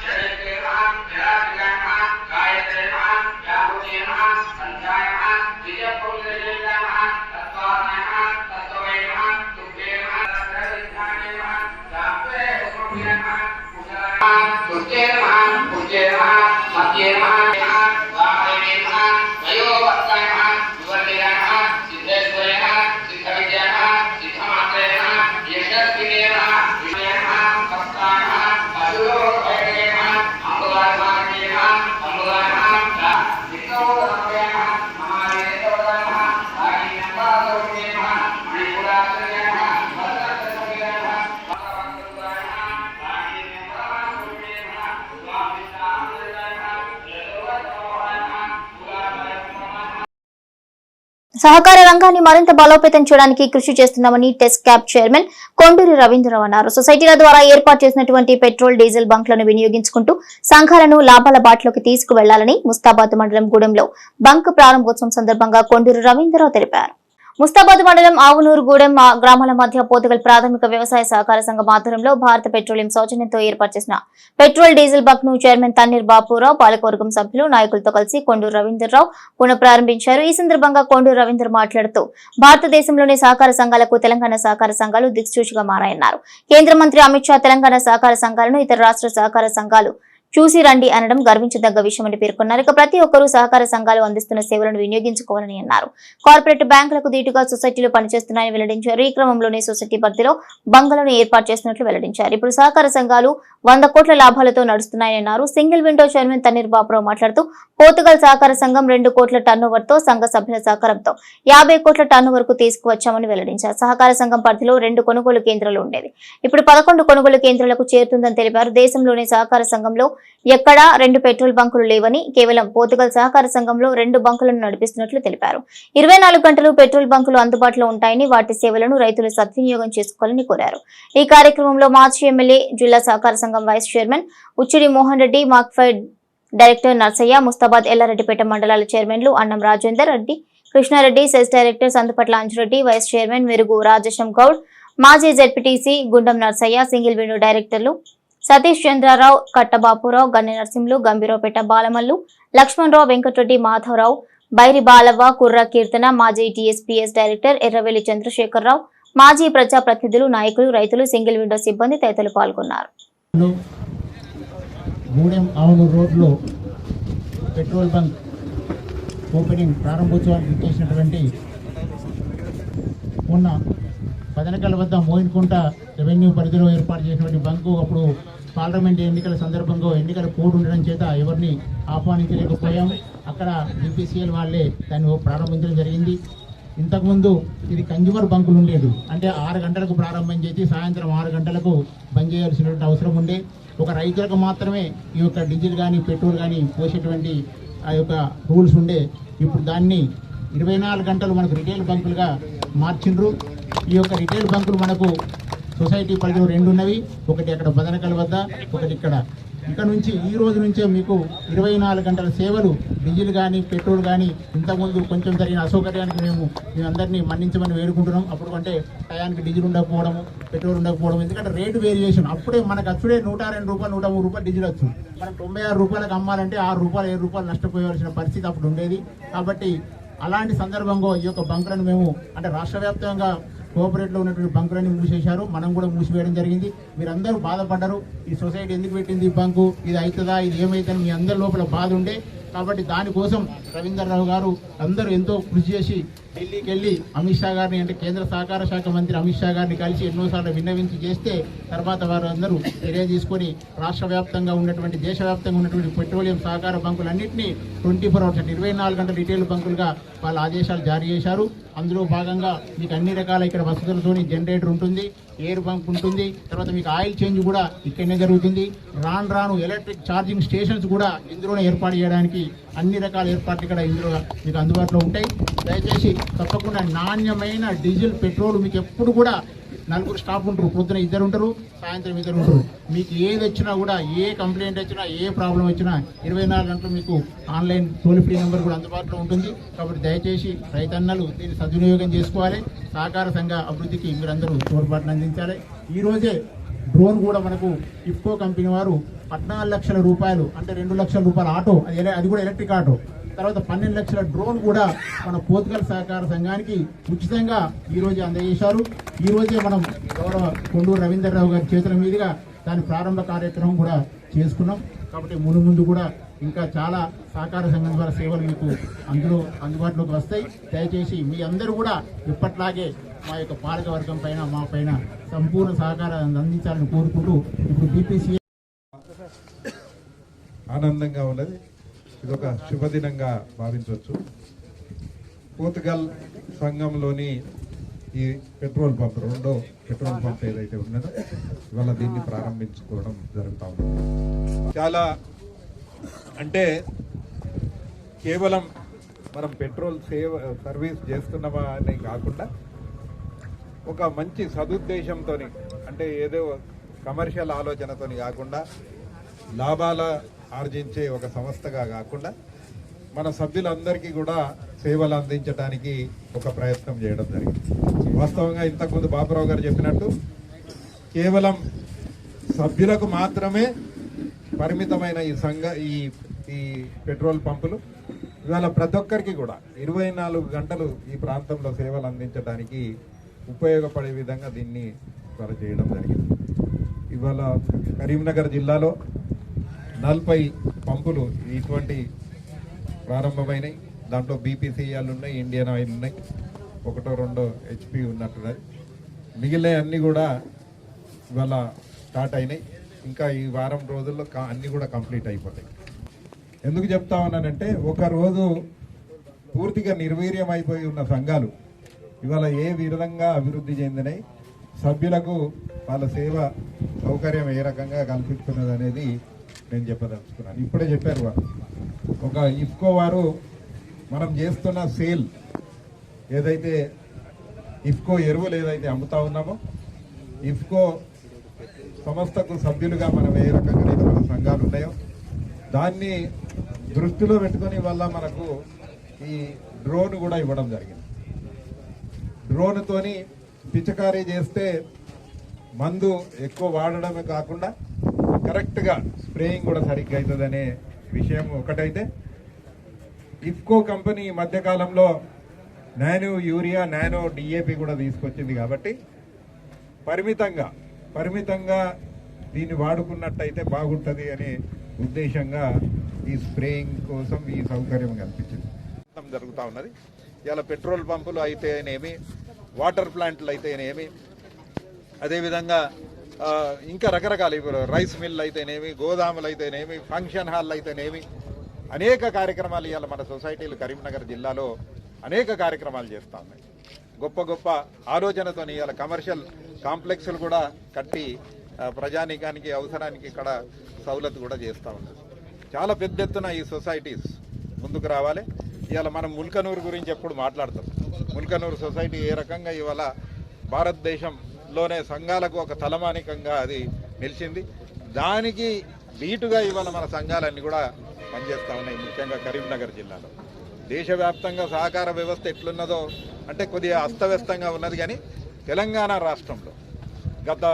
[SPEAKER 1] సహకార రంగాన్ని మరింత బలోపేతం చేయడానికి కృషి చేస్తున్నామని test cap chairman Konduri Ravindra Rao అన్నారు. సొసైటీల ద్వారా ఏర్పాటు చేసినటువంటి పెట్రోల్ డీజిల్ బంక్లను వినియోగించుకుంటూ సంఘాలను లాభాల బాటలోకి తీసుకువెళ్లాలని ముస్తాబాద్ మండలం గూడెంలో బంక్ ప్రారంభోత్సవం సందర్భంగా కొండూరి రవీంద్రరావు తెలిపారు. ముస్తాబాద్ మండలం ఆవునూరు గూడెం గ్రామాల మధ్య పోతుగల్ ప్రాథమిక వ్యవసాయ సహకార సంఘం ఆధ్వర్యంలో భారత పెట్రోలియం సౌజన్యంతో ఏర్పాటు చేసిన పెట్రోల్ డీజిల్ బంక్ ను చైర్మన్ తన్నీర్ బాపురావు పాలకవర్గం సభ్యులు నాయకులతో కలిసి కొండూరు రవీంద్రరావు పునఃప్రారంభించారు. ఈ సందర్భంగా కొండూరు రవీంద్ర మాట్లాడుతూ భారతదేశంలోని సహకార సంఘాలకు తెలంగాణ సహకార సంఘాలు దిక్సూచిగా మారాయన్నారు. కేంద్ర మంత్రి అమిత్ షా తెలంగాణ సహకార సంఘాలను ఇతర రాష్ట్ర సహకార సంఘాలు చూసి రండి అనడం గర్వించదగ్గ విషయమని పేర్కొన్నారు. ఇక ప్రతి ఒక్కరూ సహకార సంఘాలు అందిస్తున్న సేవలను వినియోగించుకోవాలని అన్నారు. కార్పొరేట్ బ్యాంకులకు దీటుగా సొసైటీలు పనిచేస్తున్నాయని వెల్లడించారు. ఈ క్రమంలోనే సొసైటీ పరిధిలో బంగ్లాలను ఏర్పాటు చేస్తున్నట్లు వెల్లడించారు. ఇప్పుడు సహకార సంఘాలు 100 కోట్ల లాభాలతో నడుస్తున్నాయని అన్నారు. Single window chairman Thanneer Bapurao మాట్లాడుతూ పోర్తుగల్ సహకార సంఘం 2 కోట్ల టర్నోవర్ తో సంఘ సభ్యుల సహకారంతో 50 కోట్ల టర్నోవర్ కు తీసుకువచ్చామని వెల్లడించారు. సహకార సంఘం పరిధిలో 2 కొనుగోలు కేంద్రాలు ఉండేది, ఇప్పుడు 11 కొనుగోలు కేంద్రాలకు చేరుతుందని తెలిపారు. దేశంలోని సహకార సంఘంలో ఎక్కడా 2 పెట్రోల్ బంకులు లేవని, కేవలం పోర్తుగల్ సహకార సంఘంలో 2 బంకులను నడిపిస్తున్నట్లు తెలిపారు. 24 గంటలు పెట్రోల్ బంకులు అందుబాటులో ఉంటాయని, వాటి సేవలను రైతులు సద్వినియోగం చేసుకోవాలని కోరారు. ఈ కార్యక్రమంలో మాజీ ఎమ్మెల్యే, జిల్లా సహకార సంఘం వైస్ చైర్మన్ ఉచ్చిడి మోహన్ రెడ్డి, మాక్ఫైడ్ డైరెక్టర్ నర్సయ్య, ముస్తాబాద్ ఎల్లారెడ్డిపేట మండలాల చైర్మన్లు Annam Rajender Reddy, Krishna Reddy, cess director Sandupatla Anju Reddy, vice chairman Merugu Rajesham Goud, మాజీ జెడ్పీటీసీ గుండం నర్సయ్య, సింగిల్ విండో డైరెక్టర్లు సతీష్ చంద్రారావు, కట్టబాపురావు, గన్నె నరసింహులు, గంభీరావుపేట బాలమల్లు, లక్ష్మణరావు, వెంకటరెడ్డి, మాధవరావు, బైరి బాలవ్వ, కుర్ర కీర్తన, మాజీ టీఎస్పీఎస్ డైరెక్టర్ ఎర్రవెల్లి చంద్రశేఖరరావు, మాజీ ప్రజాప్రతినిధులు, నాయకులు, రైతులు, సింగిల్ విండో సిబ్బంది తదితరులు పాల్గొన్నారు.
[SPEAKER 6] గూడెం ఆవునూరు రోడ్లో పెట్రోల్ బంక్ ఓపెనింగ్ ప్రారంభోత్సవానికి చేసినటువంటి మొన్న పదనకల వద్ద మోయిన్కుంట రెవెన్యూ పరిధిలో ఏర్పాటు చేసినటువంటి బంకు అప్పుడు పార్లమెంట్ ఎన్నికల సందర్భంగా ఎన్నికల కోడ్ ఉండడం చేత ఎవరిని ఆహ్వానించలేకపోయాం. అక్కడ బీపీసీఎల్ వాళ్ళే దాన్ని ప్రారంభించడం జరిగింది. ఇంతకుముందు ఇది కన్జ్యూమర్ బంకులు ఉండేది, అంటే 6 గంటలకు ప్రారంభం చేసి సాయంత్రం 6 గంటలకు బంద్ చేయాల్సినటువంటి అవసరం ఉండే. ఒక రైతులకు మాత్రమే ఈ యొక్క డీజిల్ కానీ పెట్రోల్ కానీ పోసేటువంటి ఆ యొక్క రూల్స్ ఉండే. ఇప్పుడు దాన్ని 24 గంటలు మనకు రిటైల్ బంకులుగా మార్చిండ్రు. ఈ యొక్క రిటైల్ బంకులు మనకు సొసైటీ పరిధిలో 2 ఉన్నవి, ఒకటి అక్కడ బదనకల్ వద్ద, ఒకటి ఇక్కడ నుంచి ఈ రోజు నుంచే మీకు 24 గంటల సేవలు డీజిల్ కానీ పెట్రోల్ కానీ ఇంతకుముందు కొంచెం జరిగిన అసౌకర్యానికి మేము అందరినీ మన్నించమని వేడుకుంటున్నాం. అప్పుడు అంటే టయానికి డీజిల్ ఉండకపోవడము, పెట్రోల్ ఉండకపోవడం, ఎందుకంటే రేటు వేరియేషన్ అప్పుడే మనకు అచ్చుడే 102 రూపాయలు 103 రూపాయలు డీజిల్ వచ్చు. మనం 96 రూపాయలకు అమ్మాలంటే 6 రూపాయలు 7 రూపాయలు నష్టపోయాల్సిన పరిస్థితి అప్పుడు ఉండేది. కాబట్టి అలాంటి సందర్భంలో ఈ యొక్క బంకులను మేము అంటే రాష్ట్ర వ్యాప్తంగా కోఆపరేట్లో ఉన్నటువంటి బంకులన్నీ మూసేశారు, మనం కూడా మూసివేయడం జరిగింది. మీరందరూ బాధపడ్డారు, ఈ సొసైటీ ఎందుకు పెట్టింది ఈ బంకు, ఇది అవుతుందా, ఇది ఏమవుతుందని మీ అందరి లోపల బాధ ఉండే. కాబట్టి దానికోసం రవీందర్రావు గారు అందరూ ఎంతో కృషి చేసి ఢిల్లీకి వెళ్ళి అమిత్ షా గారిని అంటే కేంద్ర సహకార శాఖ మంత్రి అమిత్ షా గారిని కలిసి ఎన్నోసార్లు విన్నవించి చేస్తే తర్వాత వారు అందరూ చర్య తీసుకొని రాష్ట్ర వ్యాప్తంగా ఉన్నటువంటి దేశవ్యాప్తంగా ఉన్నటువంటి పెట్రోలియం సహకార బంకులన్నింటినీ 24 అవర్స్ అంటే 24 గంటల రిటైల్ బంకులుగా వాళ్ళ ఆదేశాలు జారీ చేశారు. అందులో భాగంగా మీకు అన్ని రకాల ఇక్కడ వసతులతోని జనరేటర్ ఉంటుంది, ఎయిర్ బంక్ ఉంటుంది, తర్వాత మీకు ఆయిల్ చేంజ్ కూడా ఇక్కడనే జరుగుతుంది. రాను ఎలక్ట్రిక్ ఛార్జింగ్ స్టేషన్స్ కూడా ఇందులోనే ఏర్పాటు చేయడానికి అన్ని రకాల ఏర్పాట్లు ఇక్కడ ఇందులో మీకు అందుబాటులో ఉంటాయి. దయచేసి తప్పకుండా నాణ్యమైన డీజిల్ పెట్రోల్ మీకు ఎప్పుడు కూడా 4 స్టాఫ్ ఉంటారు, పొద్దున 2 ఉంటారు, సాయంత్రం 2 ఉంటారు. మీకు ఏది వచ్చినా కూడా ఏ కంప్లైంట్ వచ్చినా ఏ ప్రాబ్లం వచ్చినా 24 గంటలు మీకు ఆన్లైన్ టోల్ ఫ్రీ నెంబర్ కూడా అందుబాటులో ఉంటుంది. కాబట్టి దయచేసి రైతన్నలు దీన్ని సద్వినియోగం చేసుకోవాలి. సహకార సంఘ అభివృద్ధికి మీరందరూ తోడ్పాటును అందించాలి. ఈరోజే డ్రోన్ కూడా మనకు ఇఫ్కో కంపెనీ వారు 14 లక్షల రూపాయలు అంటే 2 లక్షల రూపాయల ఆటో, అది కూడా ఎలక్ట్రిక్ ఆటో, తర్వాత 12 లక్షల డ్రోన్ కూడా మన పోతుగల్ సహకార సంఘానికి ఉచితంగా ఈరోజే అందజేశారు. ఈరోజే మనం గౌరవ కొండూరు రవీందర్రావు గారి చేతుల మీదుగా దాని ప్రారంభ కార్యక్రమం కూడా చేసుకున్నాం. కాబట్టి ముందు కూడా ఇంకా చాలా సహకార సంఘం ద్వారా సేవలు మీకు అందుబాటులోకి వస్తాయి. దయచేసి మీ అందరూ కూడా ఇప్పట్లాగే మా యొక్క పాలక వర్గం పైన మా పైన సంపూర్ణ సహకారాన్ని అందించాలని కోరుకుంటూ ఇప్పుడు బీపీసీ
[SPEAKER 7] ఆనందంగా ఉన్నది. ఇది ఒక శుభదినంగా భావించవచ్చు. పోర్చుగల్ సంఘంలోని ఈ పెట్రోల్ పంప్, 2వ పెట్రోల్ పంప్ ఏదైతే ఉన్నదో ఇవాళ దీన్ని ప్రారంభించుకోవడం జరుగుతూ ఉంది. చాలా అంటే కేవలం మనం పెట్రోల్ సర్వీస్ చేస్తున్నామా అని కాకుండా ఒక మంచి సదుద్దేశంతో, అంటే ఏదో కమర్షియల్ ఆలోచనతో కాకుండా లాభాల ఆర్జించే ఒక సంస్థగా కాకుండా మన సభ్యులందరికీ కూడా సేవలు అందించడానికి ఒక ప్రయత్నం చేయడం జరిగింది. వాస్తవంగా ఇంతకుముందు బాబురావు గారు చెప్పినట్టు కేవలం సభ్యులకు మాత్రమే పరిమితమైన ఈ పెట్రోల్ పంపులు ఇవాళ ప్రతి ఒక్కరికి కూడా 24 గంటలు ఈ ప్రాంతంలో సేవలు అందించడానికి ఉపయోగపడే విధంగా దీన్ని చేయడం జరిగింది. ఇవాళ కరీంనగర్ జిల్లాలో 40 పంపులు ఇటువంటి ప్రారంభమైనవి. దాంట్లో బీపీసీఎల్ ఉన్నాయి, ఇండియన్ ఆయిల్ ఉన్నాయి, 1-2 హెచ్పి ఉన్నట్టున్నాయి. మిగిలిన అన్నీ కూడా ఇవాళ స్టార్ట్ అయినాయి. ఇంకా ఈ వారం రోజుల్లో అన్నీ కూడా కంప్లీట్ అయిపోతాయి. ఎందుకు చెప్తా ఉన్నానంటే ఒకరోజు పూర్తిగా నిర్వీర్యం అయిపోయి ఉన్న సంఘాలు ఇవాళ ఏ విధంగా అభివృద్ధి చెందినాయి, సభ్యులకు వాళ్ళ సేవ సౌకర్యం ఏ రకంగా కల్పిస్తున్నది అనేది నేను చెప్పదలుచుకున్నాను. ఇప్పుడే చెప్పారు వారు, ఒక ఇఫ్కో వారు మనం చేస్తున్న సేల్ ఏదైతే ఇఫ్కో ఎరువులు ఏదైతే అమ్ముతా ఉన్నామో, ఇఫ్కో సంస్థకు సభ్యులుగా మనం ఏ రకంగా అయితే మన సంఘాలు ఉన్నాయో దాన్ని దృష్టిలో పెట్టుకొని వల్ల మనకు ఈ డ్రోన్ కూడా ఇవ్వడం జరిగింది. డ్రోన్తోని పిచికారీ చేస్తే మందు ఎక్కువ వాడడమే కాకుండా కరెక్ట్గా స్ప్రేయింగ్ కూడా సరిగ్గా అవుతుందనే విషయం ఒకటైతే, ఇఫ్కో కంపెనీ ఈ మధ్యకాలంలో నానో యూరియా, నానో డిఏపి కూడా తీసుకొచ్చింది. కాబట్టి పరిమితంగా దీన్ని వాడుకున్నట్టయితే బాగుంటుంది అనే ఉద్దేశంగా ఈ స్ప్రేయింగ్ కోసం ఈ సౌకర్యం కల్పించింది జరుగుతూ ఉన్నది. ఇలా పెట్రోల్ పంపులు అయితేనేమి, వాటర్ ప్లాంట్లు అయితేనేమి, అదేవిధంగా ఇంకా రకరకాల ఇప్పుడు రైస్ మిల్ అయితేనేమి, గోదాములు అయితేనేమి, ఫంక్షన్ హాల్ అయితేనేమి, అనేక కార్యక్రమాలు ఇవాళ మన సొసైటీలు కరీంనగర్ జిల్లాలో అనేక కార్యక్రమాలు చేస్తూ ఉన్నాయి. గొప్ప గొప్ప ఆలోచనతో ఇవాళ కమర్షియల్ కాంప్లెక్స్లు కూడా కట్టి ప్రజానీకానికి అవసరానికి ఇక్కడ సౌలత్ కూడా చేస్తూ ఉన్నారు. చాలా పెద్ద ఎత్తున ఈ సొసైటీస్ ముందుకు రావాలి. ఇవాళ మనం ముల్కనూరు గురించి ఎప్పుడు మాట్లాడతాం. ముల్కనూరు సొసైటీ ఏ రకంగా ఇవాళ భారతదేశంలోనే సంఘాలకు ఒక తలమానికంగా అది నిలిచింది. దానికి బీటుగా ఇవాళ మన సంఘాలన్నీ కూడా పనిచేస్తూ ఉన్నాయి. ముఖ్యంగా కరీంనగర్ జిల్లాలో దేశవ్యాప్తంగా సహకార వ్యవస్థ ఎట్లున్నదో అంటే కొద్దిగా అస్తవ్యస్తంగా ఉన్నది. కానీ తెలంగాణ రాష్ట్రంలో గత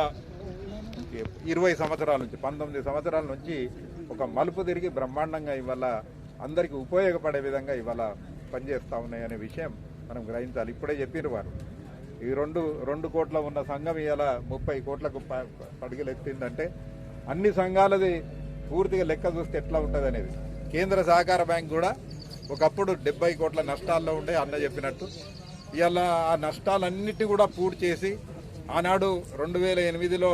[SPEAKER 7] 20 సంవత్సరాల నుంచి 19 సంవత్సరాల నుంచి ఒక మలుపు తిరిగి బ్రహ్మాండంగా ఇవాళ అందరికీ ఉపయోగపడే విధంగా ఇవాళ పనిచేస్తూ ఉన్నాయనే విషయం మనం గ్రహించాలి. ఇప్పుడే చెప్పిన వారు ఈ 2 కోట్ల ఉన్న సంఘం ఇవాళ 30 కోట్లకు పడుగులు ఎత్తిందంటే అన్ని సంఘాలది పూర్తిగా లెక్క చూస్తే ఎట్లా ఉంటుంది అనేది. కేంద్ర సహకార బ్యాంక్ కూడా ఒకప్పుడు 70 కోట్ల నష్టాల్లో ఉండే అన్న చెప్పినట్టు ఇవాళ ఆ నష్టాలన్నిటి కూడా పూర్తి చేసి ఆనాడు 2008లో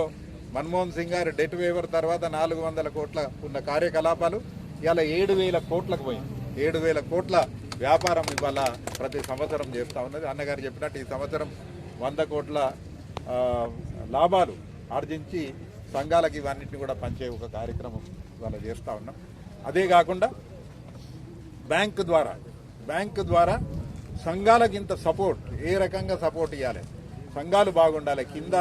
[SPEAKER 7] మన్మోహన్ సింగ్ గారు డెట్ వేవర్ తర్వాత 400 కోట్ల ఉన్న కార్యకలాపాలు ఇవాళ 7,000 కోట్లకు పోయింది. 7,000 కోట్ల వ్యాపారం ఇవాళ ప్రతి సంవత్సరం చేస్తూ ఉన్నది. అన్నగారు చెప్పినట్టు ఈ సంవత్సరం 100 కోట్ల లాభాలు ఆర్జించి సంఘాలకు ఇవన్నింటినీ కూడా పంచే ఒక కార్యక్రమం ఇవాళ చేస్తూ ఉన్నాం. అదే కాకుండా బ్యాంకు ద్వారా సంఘాలకు ఇంత సపోర్ట్ ఏ రకంగా సపోర్ట్ ఇవ్వాలి, సంఘాలు బాగుండాలి, కింద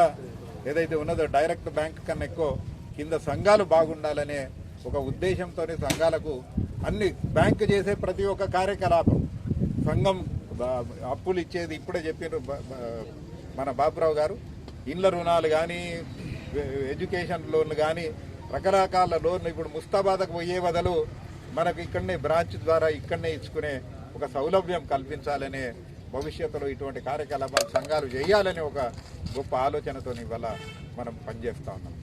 [SPEAKER 7] ఏదైతే ఉన్నదో డైరెక్ట్ బ్యాంక్ కన్నా ఎక్కువ కింద సంఘాలు బాగుండాలనే ఒక ఉద్దేశంతో సంఘాలకు అన్ని బ్యాంకు చేసే ప్రతి ఒక్క కార్యకలాపం సంఘం అప్పులు ఇచ్చేది ఇప్పుడే చెప్పిన మన బాబురావు గారు ఇండ్ల రుణాలు కానీ ఎడ్యుకేషన్ లోన్లు కానీ రకరకాల లోన్లు ఇప్పుడు ముస్తాబాద్కు పోయే బదులు మనకు ఇక్కడనే బ్రాంచ్ ద్వారా ఇక్కడనే ఇచ్చుకునే ఒక సౌలభ్యం కల్పించాలనే భవిష్యత్తులో ఇటువంటి కార్యకలాపాలు సంఘాలు చేయాలనే ఒక గొప్ప ఆలోచనతో ఇవాళ మనం పనిచేస్తూ ఉన్నాం.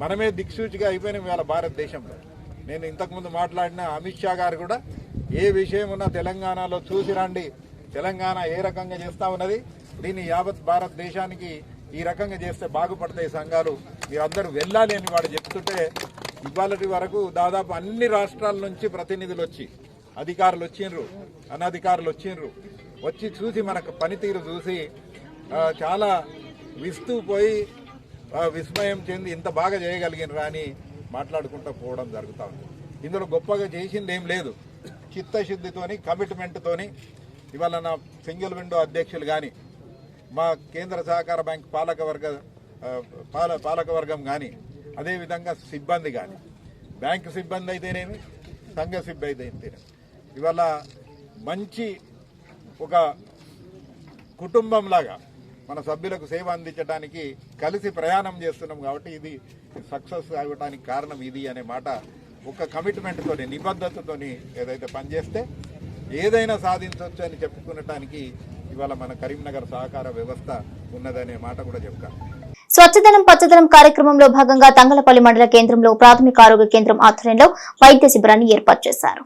[SPEAKER 7] మనమే దిక్సూచిగా అయిపోయినాం ఇవాళ భారతదేశంలో. నేను ఇంతకుముందు మాట్లాడిన అమిత్ షా గారు కూడా ఏ విషయం ఉన్నా తెలంగాణలో చూసి రండి, తెలంగాణ ఏ రకంగా చేస్తూ ఉన్నది, దీన్ని యావత్ భారతదేశానికి ఈ రకంగా చేస్తే బాగుపడతాయి సంఘాలు, మీరందరూ వెళ్ళాలి అని వాడు చెప్తుంటే ఇవాళటి వరకు దాదాపు అన్ని రాష్ట్రాల నుంచి ప్రతినిధులు వచ్చి అధికారులు వచ్చిండ్రు, అనధికారులు వచ్చిండ్రు, వచ్చి చూసి మనకు పనితీరు చూసి చాలా విస్తుపోయి విస్మయం చెంది ఇంత బాగా చేయగలిగినరా అని మాట్లాడుకుంటూ పోవడం జరుగుతూ ఉంది. ఇందులో గొప్పగా చేసింది ఏం లేదు. చిత్తశుద్ధితోని కమిట్మెంట్తోని ఇవాళ నా సింగిల్ విండో అధ్యక్షులు కానీ మా కేంద్ర సహకార బ్యాంక్ పాలకవర్గం కానీ అదేవిధంగా సిబ్బంది కానీ బ్యాంకు సిబ్బంది అయితేనేమి సంఘ సిబ్బంది అయితేనేమి ఇవాళ మంచి ఒక కుటుంబంలాగా మన సభ్యులకు సేవ అందించడానికి కలిసి ప్రయాణం చేస్తున్నాం. కాబట్టి ఇది సక్సెస్ అవ్వడానికి కారణం ఇది అనే మాట ఒక కమిట్మెంట్తోని నిబద్ధతతోని ఏదైతే పనిచేస్తే ఏదైనా సాధించవచ్చు అని చెప్పుకునటానికి ఇవాళ మన కరీంనగర్ సహకార వ్యవస్థ ఉన్నదనే మాట కూడా చెప్తాను.
[SPEAKER 1] స్వచ్ఛదనం పచ్చదనం కార్యక్రమంలో భాగంగా తంగలపల్లి మండల కేంద్రంలో ప్రాథమిక ఆరోగ్య కేంద్రం ఆధ్వర్యంలో వైద్య శిబిరాన్ని ఏర్పాటు చేశారు.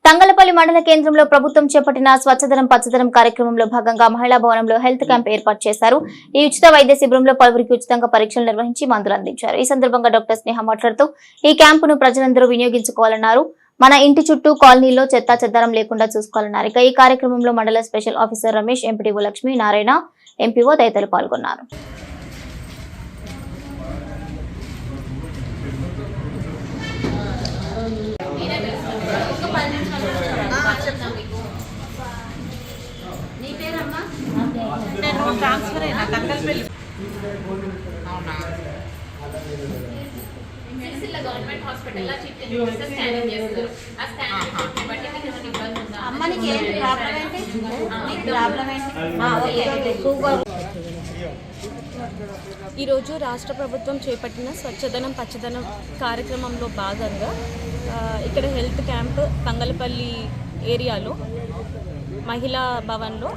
[SPEAKER 1] తంగలపల్లి మండల కేంద్రంలో ప్రభుత్వం చేపట్టిన స్వచ్ఛదనం పచ్చదనం కార్యక్రమంలో భాగంగా మహిళా భవనంలో హెల్త్ క్యాంప్ ఏర్పాటు చేశారు. ఈ ఉచిత వైద్య శిబిరంలో పలువురికి ఉచితంగా పరీక్షలు నిర్వహించి మందులు అందించారు. ఈ సందర్భంగా డాక్టర్ స్నేహ మాట్లాడుతూ ఈ క్యాంపును ప్రజలందరూ వినియోగించుకోవాలన్నారు. మన ఇంటి చుట్టూ కాలనీలో చెత్తా చెదారం లేకుండా చూసుకోవాలన్నారు. ఇక ఈ కార్యక్రమంలో మండల special officer Ramesh, MPDO Lakshmi Narayana, MPO తదితరులు పాల్గొన్నారు.
[SPEAKER 8] ట్రాన్స్ఫర్ అయినా తంగల్పల్లి గవర్నమెంట్ హాస్పిటల్ స్కానింగ్ చేస్తారు. ఆ స్కానింగ్ రిపోర్ట్ బట్టి మీకు ఏమైనా ఇబ్బంది ఉందా? అమ్మనికి ఏం ప్రాబ్లం ఏంటి? ప్రాబ్లం ఏంటి?
[SPEAKER 9] ఈరోజు రాష్ట్ర ప్రభుత్వం చేపట్టిన స్వచ్ఛదనం పచ్చదనం కార్యక్రమంలో భాగంగా ఇక్కడ హెల్త్ క్యాంప్ తంగలపల్లి ఏరియాలో మహిళా భవన్లో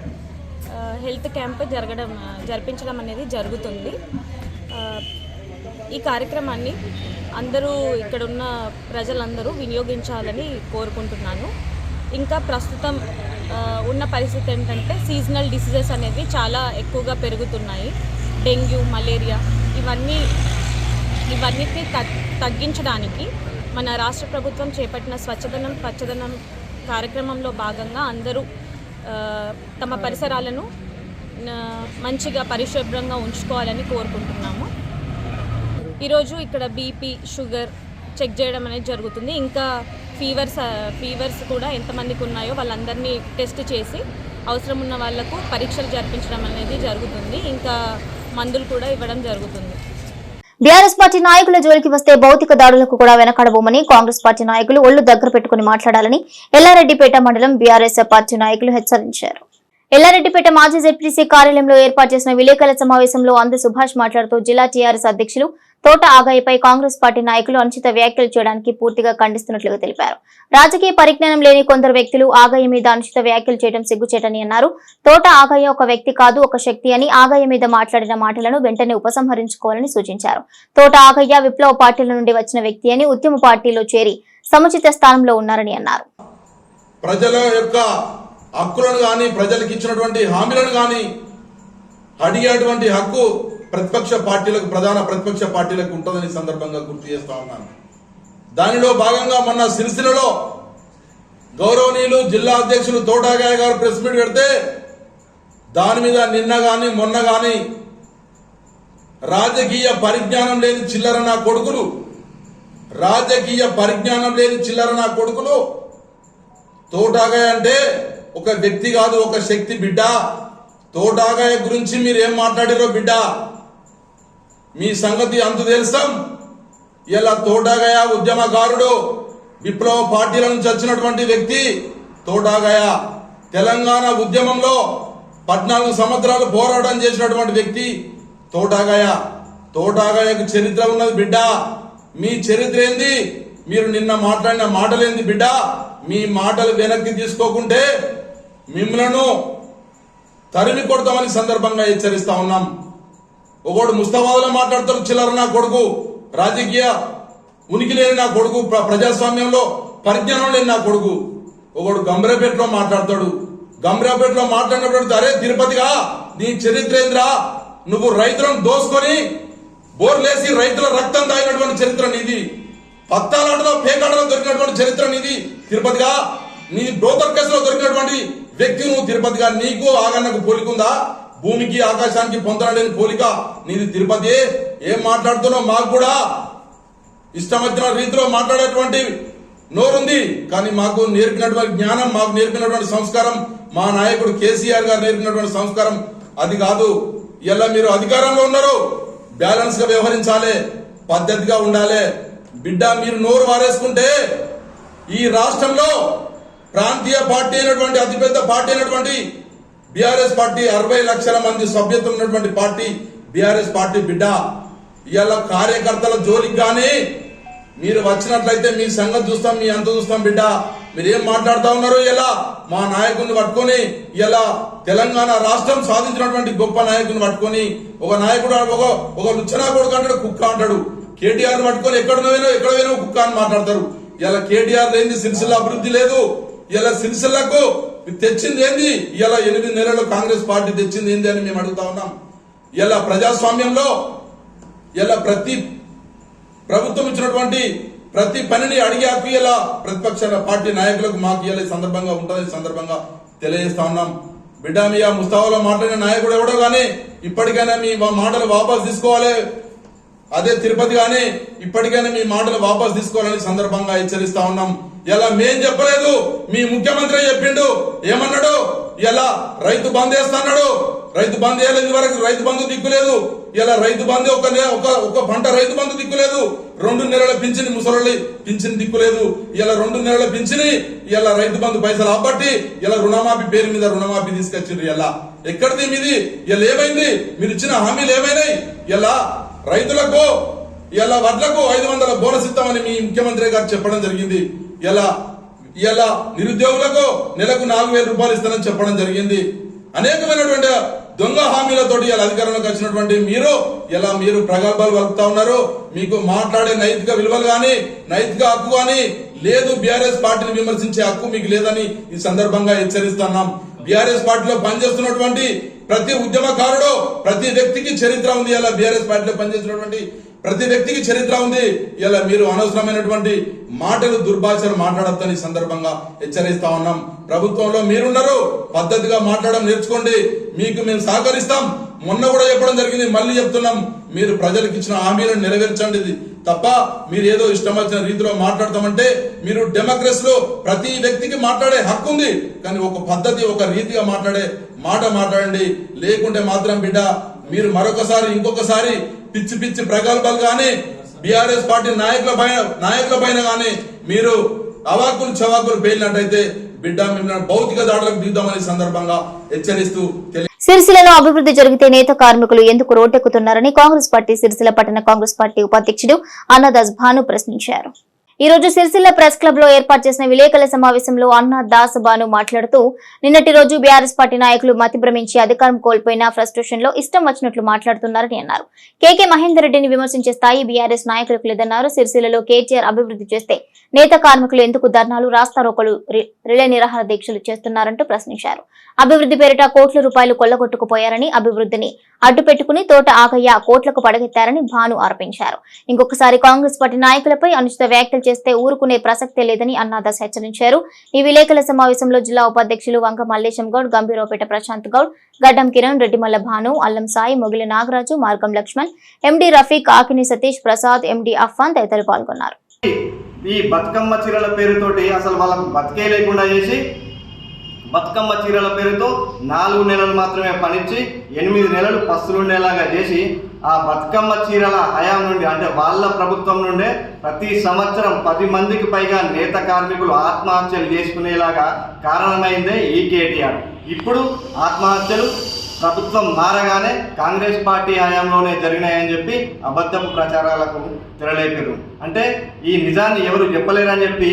[SPEAKER 9] హెల్త్ క్యాంప్ జరిపించడం అనేది జరుగుతుంది. ఈ కార్యక్రమాన్ని అందరూ ఇక్కడ ఉన్న ప్రజలందరూ వినియోగించాలని కోరుకుంటున్నాను. ఇంకా ప్రస్తుతం ఉన్న పరిస్థితి ఏంటంటే సీజనల్ డిసీజెస్ అనేవి చాలా ఎక్కువగా పెరుగుతున్నాయి. డెంగ్యూ, మలేరియా ఇవన్నిటిని తగ్గించడానికి మన రాష్ట్ర ప్రభుత్వం చేపట్టిన స్వచ్ఛదనం పచ్చదనం కార్యక్రమంలో భాగంగా అందరూ తమ పరిసరాలను మంచిగా పరిశుభ్రంగా ఉంచుకోవాలని కోరుకుంటున్నాము. ఈరోజు ఇక్కడ బీపీ, షుగర్ చెక్ చేయడం అనేది జరుగుతుంది. ఇంకా ఫీవర్స్ కూడా ఎంతమందికి ఉన్నాయో వాళ్ళందరినీ టెస్ట్ చేసి అవసరం ఉన్న వాళ్లకు పరీక్షలు జరిపించడం అనేది జరుగుతుంది. ఇంకా మందులు కూడా ఇవ్వడం జరుగుతుంది.
[SPEAKER 1] బీఆర్ఎస్ పార్టీ నాయకుల జోలికి వస్తే భౌతిక దాడులకు కూడా వెనకడబోమని కాంగ్రెస్ పార్టీ నాయకులు ఒళ్లు దగ్గర పెట్టుకుని మాట్లాడాలని ఎల్లారెడ్డిపేట మండలం బీఆర్ఎస్ పార్టీ నాయకులు హెచ్చరించారు. ఎల్లారెడ్డిపేట మాజీ జెడ్పీసీ కార్యాలయంలో ఏర్పాటు చేసిన విలేకరుల సమావేశంలో అంద సుభాష్ మాట్లాడుతూ జిల్లా టీఆర్ఎస్ అధ్యక్షులు తోట ఆగయ్యపై కాంగ్రెస్ పార్టీ నాయకులు అనుచిత వ్యాఖ్యలు చేయడానికి పూర్తిగా ఖండిస్తున్నట్లుగా తెలిపారు. రాజకీయ పరిజ్ఞానం లేని కొందరు వ్యక్తులు ఆగయ్య మీద అనుచిత వ్యాఖ్యలు చేయడం సిగ్గుచేటని అన్నారు. తోట ఆగయ్య ఒక వ్యక్తి కాదు, ఒక శక్తి అని ఆగయ్య మీద మాట్లాడిన మాటలను వెంటనే ఉపసంహరించుకోవాలని సూచించారు. తోట ఆగయ్య విప్లవ పార్టీల నుండి వచ్చిన వ్యక్తి అని ఉద్యమ పార్టీలో చేరి సముచిత స్థానంలో ఉన్నారని అన్నారు.
[SPEAKER 10] ప్రజల యొక్క హక్కులను కానీ ప్రజలకు ఇచ్చినటువంటి హామీలను కానీ అడిగేటువంటి హక్కు ప్రతిపక్ష పార్టీలకు, ప్రధాన ప్రతిపక్ష పార్టీలకు ఉంటుందని సందర్భంగా గుర్తు చేస్తా ఉన్నాను. దానిలో భాగంగా మొన్న సిరిసిల్లలో గౌరవనీయులు జిల్లా అధ్యక్షులు తోటాగాయ గారు ప్రెస్ మీట్ పెడితే దాని మీద నిన్న గాని మొన్న గాని రాజకీయ పరిజ్ఞానం లేని చిల్లర నా కొడుకులు, రాజకీయ పరిజ్ఞానం లేని చిల్లర నా కొడుకులు తోటాగాయ అంటే ఒక వ్యక్తి కాదు, ఒక శక్తి బిడ్డ. తోటాగాయ గురించి మీరు ఏం మాట్లాడారో బిడ్డ మీ సంగతి అంతు తెలుస్తాం. ఇలా తోటాగాయ ఉద్యమకారుడు, విప్లవ పార్టీల నుంచి వచ్చినటువంటి వ్యక్తి తోటాగాయ. తెలంగాణ ఉద్యమంలో 14 సంవత్సరాలు పోరాటం చేసినటువంటి వ్యక్తి తోటాగాయ. తోటాగాయకు చరిత్ర ఉన్నది బిడ్డ. మీ చరిత్ర ఏంది? మీరు నిన్న మాట్లాడిన మాటలేంది బిడ్డ? మీ మాటలు వెనక్కి తీసుకోకుంటే మిమ్మలను తరిమి కొడతామని సందర్భంగా హెచ్చరిస్తా ఉన్నాం. ఒకడు ముస్తాబాద్లో మాట్లాడతాడు, చిల్లర నా కొడుకు, రాజకీయ ఉనికి లేని నా కొడుకు, ప్రజాస్వామ్యంలో పరిజ్ఞానం లేని నా కొడుకు. ఒకడు గంభీరపేటలో మాట్లాడతాడు. గంభీరపేటలో మాట్లాడినప్పుడు అరే తిరుపతిగా నీ చరిత్ర ఏంద్రా? నువ్వు రైతులను దోసుకొని బోర్లేసి రైతుల రక్తం తాగినటువంటి చరిత్ర నీది. పత్తాలాటలో పేకాటలో దొరికినటువంటి చరిత్ర నీది తిరుపతిగా. నీ బ్రోకర్ కేసులో దొరికినటువంటి వ్యక్తి నువ్వు తిరుపతిగా. నీకు ఆగన్నకు పోలికుందా? భూమికి ఆకాశానికి పొందలేని పోలిక నీది తిరుపతి. ఏం మాట్లాడుతున్నావు? మాకు కూడా ఇష్టం వచ్చిన రీతిలో మాట్లాడేటువంటి నోరుంది, కానీ మాకు నేర్పినటువంటి జ్ఞానం, మాకు నేర్పినటువంటి సంస్కారం, మా నాయకుడు కేసీఆర్ గారు నేర్పినటువంటి సంస్కారం అది కాదు. ఇలా మీరు అధికారంలో ఉన్నారు, బ్యాలెన్స్ గా వ్యవహరించాలి, పద్ధతిగా ఉండాలి బిడ్డ. మీరు నోరు వారేసుకుంటే ఈ రాష్ట్రంలో ప్రాంతీయ పార్టీ అయినటువంటి అతిపెద్ద పార్టీ అయినటువంటి బీఆర్ఎస్ పార్టీ 60 లక్షల మంది సభ్యత్వం ఉన్నటువంటి పార్టీ బీఆర్ఎస్ పార్టీ బిడ్డ. ఇవాళ కార్యకర్తల జోలికి కానీ మీరు వచ్చినట్లయితే మీ సంగతి చూస్తాం, మీ అంత చూస్తాం బిడ్డ. మీరు ఏం మాట్లాడుతా ఉన్నారు? ఇలా మా నాయకుడిని పట్టుకొని, ఇలా తెలంగాణ రాష్ట్రం సాధించినటువంటి గొప్ప నాయకుడిని పట్టుకొని, ఒక నాయకుడు ఒక లుచ్చనా కొడుకు అంటాడు, కుక్క అంటాడు. కేటీఆర్ పట్టుకొని ఎక్కడ పోయినా కుక్క అని మాట్లాడతారు. ఇలా కేటీఆర్ ఏంది? సిరిసిల్ల అభివృద్ధి లేదు. ఇలా సిరిసిల్లకు తెచ్చింది ఏంది? ఇలా 8 నెలలు కాంగ్రెస్ పార్టీ తెచ్చింది ఏంది అని మేము అడుగుతా ఉన్నాం. ఇలా ప్రజాస్వామ్యంలో ఇలా ప్రతి ప్రభుత్వం ఇచ్చినటువంటి ప్రతి పనిని అడిగే హక్కు ఇలా ప్రతిపక్ష పార్టీ నాయకులకు మాకు ఇలా సందర్భంగా ఉంటుంది, సందర్భంగా తెలియజేస్తా ఉన్నాం. బిడ్డ మీ ఆ ముస్తాబాలో మాట్లాడిన నాయకుడు ఎవడో కానీ ఇప్పటికైనా మీ మాటలు వాపసు తీసుకోవాలి. అదే తిరుపతి కానీ ఇప్పటికైనా మీ మాటలు వాపసు తీసుకోవాలని సందర్భంగా హెచ్చరిస్తా ఉన్నాం. ఇలా మేం చెప్పలేదు, మీ ముఖ్యమంత్రి చెప్పిండు. ఏమన్నాడు? ఇలా రైతు బంద్ వేస్తాడు. రైతు బంద్ వేయలేదు వరకు, రైతు బంధు దిక్కులేదు. ఇలా రైతు బంధు ఒక పంట రైతు బంధు దిక్కులేదు. 2 నెలల పింఛని ముసలి పింఛని దిక్కులేదు. ఇలా 2 నెలల పింఛని ఇలా రైతు బంధు పైసలు అబ్బట్టి ఇలా రుణమాఫీ పేరు మీద రుణమాఫీ తీసుకొచ్చిండ్రు. ఇలా ఎక్కడిది మీది? ఇలా ఏమైంది? మీరు ఇచ్చిన హామీలు ఏమైనాయి? ఇలా రైతులకు ఇలా వడ్లకు 500 బోనస్ ఇస్తామని మీ ముఖ్యమంత్రి గారు చెప్పడం జరిగింది. ఇలా నిరుద్యోగులకు నెలకు 4,000 రూపాయలు ఇస్తానని చెప్పడం జరిగింది. అనేకమైనటువంటి దొంగ హామీలతోటి ఇలా అధికారంలోకి వచ్చినటువంటి మీరు ప్రగల్భాలు వలుపుతా ఉన్నారు. మీకు మాట్లాడే నైతిక విలువలు కానీ నైతిక హక్కు కానీ లేదు. బీఆర్ఎస్ పార్టీని విమర్శించే హక్కు మీకు లేదని ఈ సందర్భంగా హెచ్చరిస్తున్నాం. బీఆర్ఎస్ పార్టీలో పనిచేస్తున్నటువంటి ప్రతి ఉద్యమకారుడు, ప్రతి వ్యక్తికి చరిత్ర ఉంది. ఇలా బీఆర్ఎస్ పార్టీలో పనిచేస్తున్నటువంటి ప్రతి వ్యక్తికి చరిత్ర ఉంది. ఇలా మీరు అనవసరమైనటువంటి మాటలు, దుర్భాషలు మాట్లాడొద్దని సందర్భంగా హెచ్చరిస్తా ఉన్నాం. ప్రభుత్వంలో మీరున్నారు, పద్ధతిగా మాట్లాడడం నేర్చుకోండి. మీకు మేము సహకరిస్తాం. మొన్న కూడా చెప్పడం జరిగింది, మళ్ళీ చెప్తున్నాం, మీరు ప్రజలకు ఇచ్చిన హామీలను నెరవేర్చండి తప్ప మీరు ఏదో ఇష్టం వచ్చిన రీతిలో మాట్లాడతామంటే, మీరు డెమోక్రసీలో ప్రతి వ్యక్తికి మాట్లాడే హక్కు ఉంది, కానీ ఒక పద్ధతి, ఒక రీతిగా మాట్లాడండి. లేకుంటే మాత్రం బిడ్డ మీరు మరొకసారి ఇంకొకసారి పిచ్చి పిచ్చి ప్రగల్భాలు కానీ బీఆర్ఎస్ పార్టీ నాయకుల పైన కానీ మీరు అవాకులు చవాకులు పేలినట్టయితే బిడ్డ మిమ్మల్ని భౌతిక దాడులకు దిగుదామని సందర్భంగా హెచ్చరిస్తూ
[SPEAKER 1] సిరిసిల్లలో అభివృద్ధి జరిగితే నేత కార్మికులు ఎందుకు రోడ్డెక్కుతున్నారని కాంగ్రెస్ పార్టీ సిరిసిల్ల పట్టణ కాంగ్రెస్ పార్టీ ఉపాధ్యక్షుడు అన్నదాస్ భాను ప్రశ్నించారు. ఈ రోజు సిరిసిల్ల ప్రెస్ క్లబ్ లో ఏర్పాటు చేసిన విలేకరుల సమావేశంలో అన్నదాస్ భాను మాట్లాడుతూ, నిన్నటి రోజు బీఆర్ఎస్ పార్టీ నాయకులు మతి భ్రమించి అధికారం కోల్పోయిన ఫ్రస్ట్రేషన్ లో ఇష్టం వచ్చినట్లు మాట్లాడుతున్నారని అన్నారు. కేకే మహేందర్ రెడ్డిని విమర్శించే స్థాయి బీఆర్ఎస్ నాయకులకు లేదన్నారు. సిరిసిల్లలో కేటీఆర్ అభివృద్ధి చేస్తే నేత కార్మికులు ఎందుకు ధర్నాలు, రాస్తారోకలు, రిలే నిరాహార దీక్షలు చేస్తున్నారంటూ ప్రశ్నించారు. అభివృద్ధి పేరిట కోట్ల రూపాయలు కొల్లగొట్టుకుపోయారని, అభివృద్ధిని అడ్డుపెట్టుకుని తోట ఆగయ్య కోట్లకు పడగెత్తారని భాను ఆరోపించారు. ఇంకొకసారి కాంగ్రెస్ పార్టీ నాయకులపై అనుచిత వ్యాఖ్యలు చేస్తే ఊరుకునే ప్రసక్తే లేదని అన్నాదాస్ హెచ్చరించారు. ఈ విలేకరుల సమావేశంలో జిల్లా ఉపాధ్యక్షులు వంక మల్లేశం గౌడ్, గంభీరావుపేట ప్రశాంత్ గౌడ్, గడ్డం కిరణ్, రెడ్డిమల్ల భాను, అల్లం సాయి, మొగిలి నాగరాజు, మార్గం లక్ష్మణ్, ఎండి రఫీక్, ఆకిని సతీష్ ప్రసాద్, ఎండి అఫ్ఫాన్ తదితరులు పాల్గొన్నారు.
[SPEAKER 11] ఈ బతుకమ్మ చీరల పేరుతోటి అసలు వాళ్ళకు బతికే లేకుండా చేసి, బతుకమ్మ చీరల పేరుతో 4 నెలలు మాత్రమే పనిచ్చి 8 నెలలు పస్తులుండేలాగా చేసి, ఆ బతుకమ్మ చీరల హయాం నుండి, అంటే వాళ్ళ ప్రభుత్వం నుండే ప్రతి సంవత్సరం 10 మందికి పైగా నేత కార్మికులు ఆత్మహత్యలు చేసుకునేలాగా కారణమైందే ఈ కేటీఆర్. ఇప్పుడు ఆత్మహత్యలు ప్రభుత్వం మారగానే కాంగ్రెస్ పార్టీ హయాంలోనే జరిగినాయని చెప్పి అబద్ధపు ప్రచారాలకు తెరలేపారు. అంటే ఈ నిజాన్ని ఎవరు చెప్పలేరని చెప్పి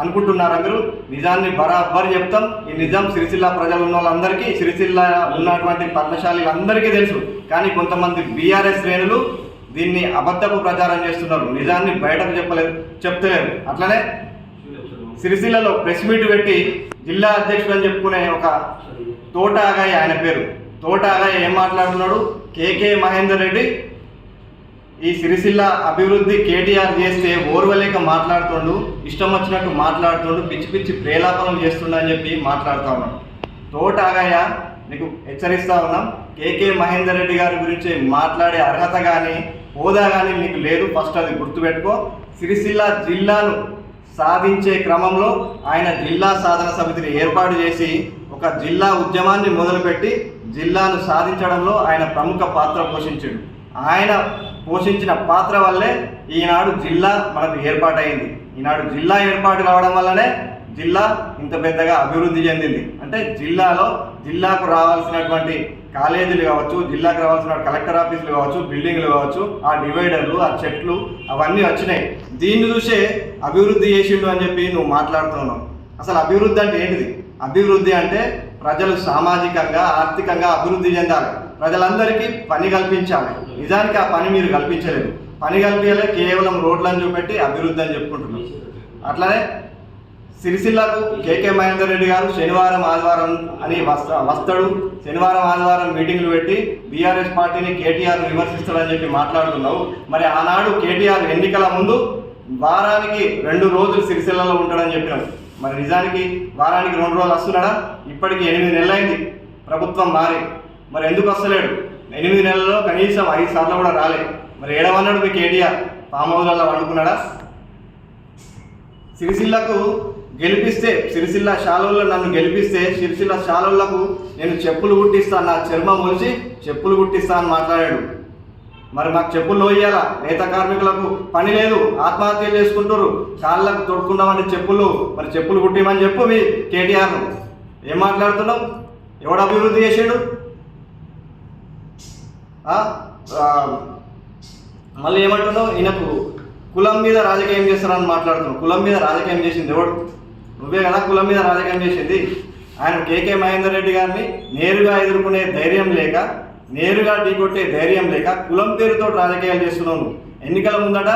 [SPEAKER 11] అనుకుంటున్నారా మీరు? నిజాన్ని బరాబర్ చెప్తాం. ఈ నిజాం సిరిసిల్ల ప్రజలు ఉన్న వాళ్ళందరికీ, సిరిసిల్ల ఉన్నటువంటి పద్మశాలీలందరికీ తెలుసు. కానీ కొంతమంది బీఆర్ఎస్ శ్రేణులు దీన్ని అబద్ధపు ప్రచారం చేస్తున్నారు. నిజాన్ని బయటకు చెప్తలేరు. అట్లనే సిరిసిల్లలో ప్రెస్ మీట్ పెట్టి జిల్లా అధ్యక్షుడు అని చెప్పుకునే ఒక తోటాగాయ, ఆయన పేరు తోటాగాయ, ఏం మాట్లాడుతున్నాడు? కేకే మహేందర్ రెడ్డి ఈ సిరిసిల్ల అభివృద్ధి కేటీఆర్ చేస్తే ఓర్వలేక మాట్లాడుతుండు, ఇష్టం వచ్చినట్టు మాట్లాడుతుండు, పిచ్చి పిచ్చి ప్రేలాపనలు చేస్తుండ అని చెప్పి మాట్లాడుతూ ఉన్నాడు. తోటాగాయ, నీకు హెచ్చరిస్తూ ఉన్నాం, కేకే మహేందర్ రెడ్డి గారి గురించి మాట్లాడే అర్హత కానీ హోదా కానీ నీకు లేదు. ఫస్ట్ అది గుర్తుపెట్టుకో. సిరిసిల్ల జిల్లాను సాధించే క్రమంలో ఆయన జిల్లా సాధన సమితిని ఏర్పాటు చేసి ఒక జిల్లా ఉద్యమాన్ని మొదలుపెట్టి జిల్లాను సాధించడంలో ఆయన ప్రముఖ పాత్ర పోషించాడు. ఆయన పోషించిన పాత్ర వల్లే ఈనాడు జిల్లా మనకు ఏర్పాటైంది. ఈనాడు జిల్లా ఏర్పాటు కావడం వల్లనే జిల్లా ఇంత పెద్దగా అభివృద్ధి చెందింది. అంటే జిల్లాకు రావాల్సినటువంటి కాలేజీలు కావచ్చు, జిల్లాకు రావాల్సిన కలెక్టర్ ఆఫీసులు కావచ్చు, బిల్డింగ్లు కావచ్చు, ఆ డివైడర్లు, ఆ చెట్లు అవన్నీ వచ్చినాయి. దీన్ని చూసే అభివృద్ధి చేసిండు అని చెప్పి నువ్వు మాట్లాడుతున్నావు. అసలు అభివృద్ధి అంటే ఏంటిది? అభివృద్ధి అంటే ప్రజలు సామాజికంగా, ఆర్థికంగా అభివృద్ధి చెందాలి, ప్రజలందరికీ పని కల్పించాలి. నిజానికి ఆ పని మీరు కల్పించలేదు. పని కల్పించలే, కేవలం రోడ్లను చూపెట్టి అభివృద్ధి అని చెప్పుకుంటున్నారు. అట్లనే సిరిసిల్లకు కేకే మహేందర్ రెడ్డి గారు శనివారం ఆదివారం అని వస్తాడు, శనివారం ఆదివారం మీటింగ్లు పెట్టి బీఆర్ఎస్ పార్టీని కేటీఆర్ విమర్శిస్తాడని చెప్పి మాట్లాడుతున్నావు. మరి ఆనాడు కేటీఆర్ ఎన్నికల ముందు వారానికి 2 రోజులు సిరిసిల్లలో ఉంటాడని చెప్పినావు. మరి నిజానికి వారానికి 2 రోజులు వస్తున్నాడా? ఇప్పటికి 8 నెలలైంది ప్రభుత్వం మారి. మరి ఎందుకు వస్తలేడు? 8 నెలల్లో కనీసం 5 సార్లు కూడా రాలే. మరి ఏడవన్నాడు మీ కేటీఆర్? ఫామ్ హౌస్లలో వండుకున్నాడా? సిరిసిల్లకు గెలిపిస్తే, సిరిసిల్ల శాలోళ్ళు నన్ను గెలిపిస్తే సిరిసిల్ల శాలోళ్లకు నేను చెప్పులు కుట్టిస్తాను, నా చర్మం ఒలిచి చెప్పులు కుట్టిస్తా అని మాట్లాడాడు. మరి మాకు చెప్పులు లోయ్యాలా? నేత కార్మికులకు పని లేదు, ఆత్మహత్యలు చేసుకుంటారు, కాళ్ళకు తొడుక్కున్నామంటే చెప్పులు, మరి చెప్పులు కుట్టిమని చెప్పు మీ కేటీఆర్ను. ఏం మాట్లాడుతున్నావు? ఎవడు అభివృద్ధి చేసాడు? మళ్ళీ ఏమంటున్నావు? ఈయనకు కులం మీద రాజకీయం చేస్తారని మాట్లాడుతున్నావు. కులం మీద రాజకీయం చేసింది ఎవడు? నువ్వే కదా కులం మీద రాజకీయం చేసింది. ఆయన కేకే మహేందర్ రెడ్డి గారిని నేరుగా ఎదుర్కొనే ధైర్యం లేక, నేరుగా ఢీకొట్టే ధైర్యం లేక కులం పేరుతో రాజకీయాలు చేస్తున్నావు. ఎన్నికల ముందట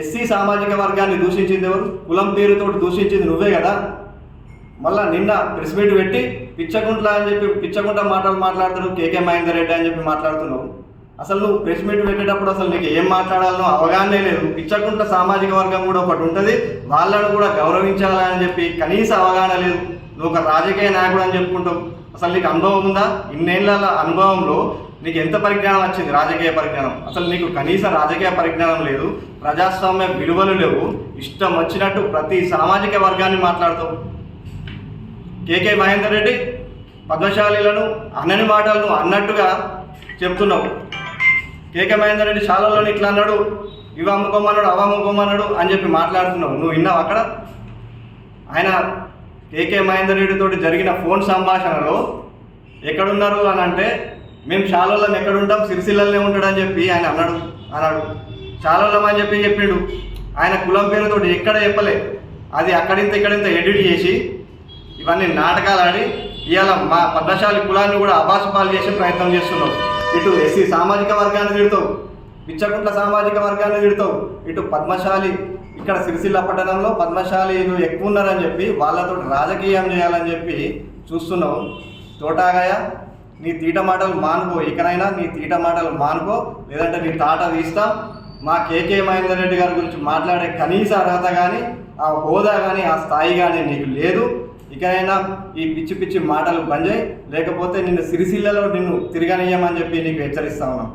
[SPEAKER 11] ఎస్సీ సామాజిక వర్గాన్ని దూషించింది ఎవరు? కులం పేరుతో దూషించింది నువ్వే కదా. మళ్ళా నిన్న ప్రెస్ మీట్ పెట్టి పిచ్చగుంట్ల అని చెప్పి పిచ్చగుంట మాటలు మాట్లాడుతాడు కేకే మహేందర్ రెడ్డి అని చెప్పి మాట్లాడుతున్నావు. అసలు నువ్వు ప్రెస్ మీట్ పెట్టేటప్పుడు అసలు నీకు ఏం మాట్లాడాలనో అవగాహనే లేదు. పిచ్చగుంట్ల సామాజిక వర్గం కూడా ఒకటి ఉంటుంది, వాళ్ళను కూడా గౌరవించాలని చెప్పి కనీస అవగాహన లేదు. నువ్వు ఒక రాజకీయ నాయకుడు అని చెప్పుకుంటావు. అసలు నీకు అనుభవం ఉందా? ఇన్నేళ్ల అనుభవంలో నీకు ఎంత పరిజ్ఞానం వచ్చింది? రాజకీయ పరిజ్ఞానం. అసలు నీకు కనీస రాజకీయ పరిజ్ఞానం లేదు, ప్రజాస్వామ్య విలువలు లేవు. ఇష్టం వచ్చినట్టు ప్రతి సామాజిక వర్గాన్ని మాట్లాడుతావు. కేకే మహేందర్ రెడ్డి పద్మశాలీలను అన్నని మాటలను అన్నట్టుగా చెప్తున్నావు. కేకే మహేందర్ రెడ్డి శాలలో ఇట్లా అన్నాడు, ఇవి అమ్ముకోమన్నాడు, అవి అమ్ముకోమన్నాడు అని చెప్పి మాట్లాడుతున్నావు. నువ్వు విన్నావు అక్కడ? ఆయన కేకే మహేందర్ రెడ్డి తోటి జరిగిన ఫోన్ సంభాషణలో ఎక్కడున్నారు అని అంటే, మేము శాలోళ్ళం ఎక్కడుంటాం, సిరిసిల్లనే ఉంటాడని చెప్పి ఆయన అన్నాడు. శాలోళ్ళం అని చెప్పి చెప్పిండు. ఆయన కులం పేరుతోటి ఎక్కడ చెప్పలే. అది అక్కడింత ఇక్కడింత ఎడిట్ చేసి ఇవన్నీ నాటకాలు ఆడి ఇవాళ మా పద్మశాలి కులాన్ని కూడా అబాసుపాలు చేసే ప్రయత్నం చేస్తున్నావు. ఇటు ఎస్సీ సామాజిక వర్గాన్ని తిడతావు, పిచ్చగుంట్ల సామాజిక వర్గాన్ని తిడతావు, ఇటు పద్మశాలి ఇక్కడ సిరిసిల్ల పట్టణంలో పద్మశాలీలు ఎక్కువ ఉన్నారని చెప్పి వాళ్ళతో రాజకీయం చేయాలని చెప్పి చూస్తున్నావు. తోటాగాయ, నీ తీట మాటలు మానుకో. ఇకనైనా నీ తీట మాటలు మానుకో, లేదంటే నీ తాట తీస్తాం. మా కేకే మహేందర్ రెడ్డి గారి గురించి మాట్లాడే కనీస అర్హత కానీ, ఆ హోదా కానీ, ఆ స్థాయి కానీ నీకు లేదు. ఇకనైనా ఈ పిచ్చి పిచ్చి మాటలు బంద్ చేయి, లేకపోతే నిన్ను సిరిసిల్లలో నిన్ను తిరగనియమని చెప్పి నీకు హెచ్చరిస్తా ఉన్నాం.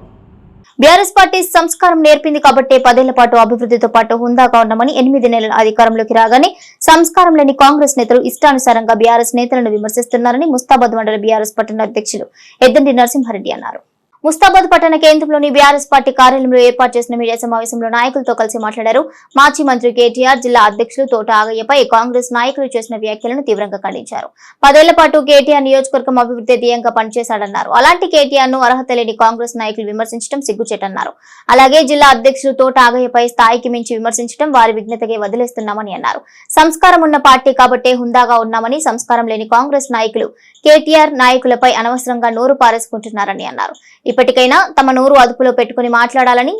[SPEAKER 1] బీఆర్ఎస్ పార్టీ సంస్కారం నేర్పింది కాబట్టి 10 ఏళ్ల పాటు అభివృద్ధితో పాటు హుందాగా ఉన్నామని 8 నెలల అధికారంలోకి రాగానే సంస్కారం లేని కాంగ్రెస్ నేతలు ఇష్టానుసారంగా బీఆర్ఎస్ నేతలను విమర్శిస్తున్నారని ముస్తాబాద్ మండల బీఆర్ఎస్ పట్టణ అధ్యక్షులు ఎద్దండి నరసింహారెడ్డి అన్నారు. ముస్తాబాద్ పట్టణ కేంద్రంలోని బీఆర్ఎస్ పార్టీ కార్యాలయంలో ఏర్పాటు చేసిన మీడియా సమావేశంలో నాయకులతో కలిసి మాట్లాడారు. మాజీ మంత్రి కేటీఆర్, జిల్లా అధ్యక్షులు తోట ఆగయ్యపై కాంగ్రెస్ నాయకులు చేసిన వ్యాఖ్యలను తీవ్రంగా ఖండించారు. 10 ఏళ్ల పాటు కేటీఆర్ నియోజకవర్గం అభివృద్ధి ధ్యేయంగా పనిచేశాడన్నారు. అలాంటి కేటీఆర్ ను అర్హత లేని కాంగ్రెస్ నాయకులు విమర్శించడం సిగ్గుచేటన్నారు. అలాగే జిల్లా అధ్యక్షులు తోట ఆగయ్యపై స్థాయికి మించి విమర్శించడం వారి విఘ్నతగా వదిలేస్తున్నామని అన్నారు. సంస్కారం ఉన్న పార్టీ కాబట్టే హుందాగా ఉన్నామని, సంస్కారం లేని కాంగ్రెస్ నాయకులు కేటీఆర్ నాయకులపై అనవసరంగా నోరు పారేసుకుంటున్నారని అన్నారు. ఇప్పటికైనా తమ నోరు అదుపులో పెట్టుకుని మాట్లాడాలని,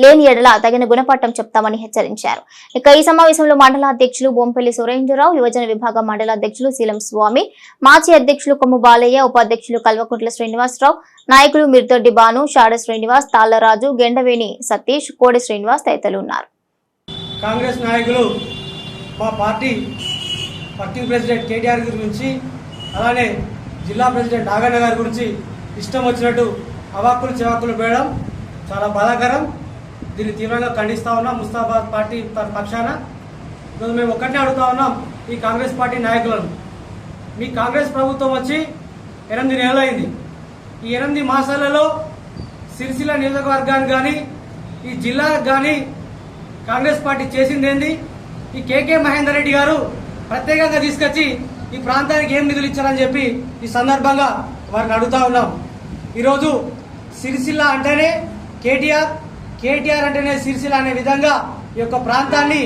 [SPEAKER 1] లేని ఎడల తగిన గుణపాఠం చెప్తామని హెచ్చరించారు. ఇక ఈ సమావేశంలో మండల అధ్యక్షులు బొంపెల్లి సురేంద్రరావు, యువజన విభాగం మండల అధ్యక్షులు శీలం స్వామి, మాజీ అధ్యక్షులు కొమ్ము బాలయ్య, ఉపాధ్యక్షులు కల్వకుంట్ల శ్రీనివాసరావు, నాయకులు మిర్దొడ్డి బాను, షాడ శ్రీనివాస్, తాళ్లరాజు, గెండవేణి సతీష్, కోడి శ్రీనివాస్ తదితరులు ఉన్నారు.
[SPEAKER 12] కాంగ్రెస్ నాయకులు మా పార్టీ వర్కింగ్ ప్రెసిడెంట్ కేటీఆర్ గురించి, అలానే జిల్లా ప్రెసిడెంట్ నాగన్న గారి గురించి ఇష్టం వచ్చినట్టు అవాక్కులు చెవాక్కులు వేయడం చాలా బాధాకరం. దీన్ని తీవ్రంగా ఖండిస్తూ ఉన్నాం. ముస్తాబాద్ పార్టీ పక్షాన ఈరోజు మేము ఒక్కటే అడుగుతా ఉన్నాం ఈ కాంగ్రెస్ పార్టీ నాయకులను. మీ కాంగ్రెస్ ప్రభుత్వం వచ్చి 8 నెలలు అయింది. ఈ 8 మాసాలలో సిరిసిల్ల నియోజకవర్గానికి కానీ, ఈ జిల్లాకు కానీ కాంగ్రెస్ పార్టీ చేసింది ఏంది? ఈ కేకే మహేందర్ రెడ్డి గారు ప్రత్యేకంగా తీసుకొచ్చి ఈ ప్రాంతానికి ఏం నిధులు ఇచ్చారని చెప్పి ఈ సందర్భంగా వారిని అడుగుతా ఉన్నాం. ఈరోజు సిరిసిల్ల అంటేనే కేటీఆర్, కేటీఆర్ అంటేనే సిరిసిల్ల అనే విధంగా ఈ యొక్క ప్రాంతాన్ని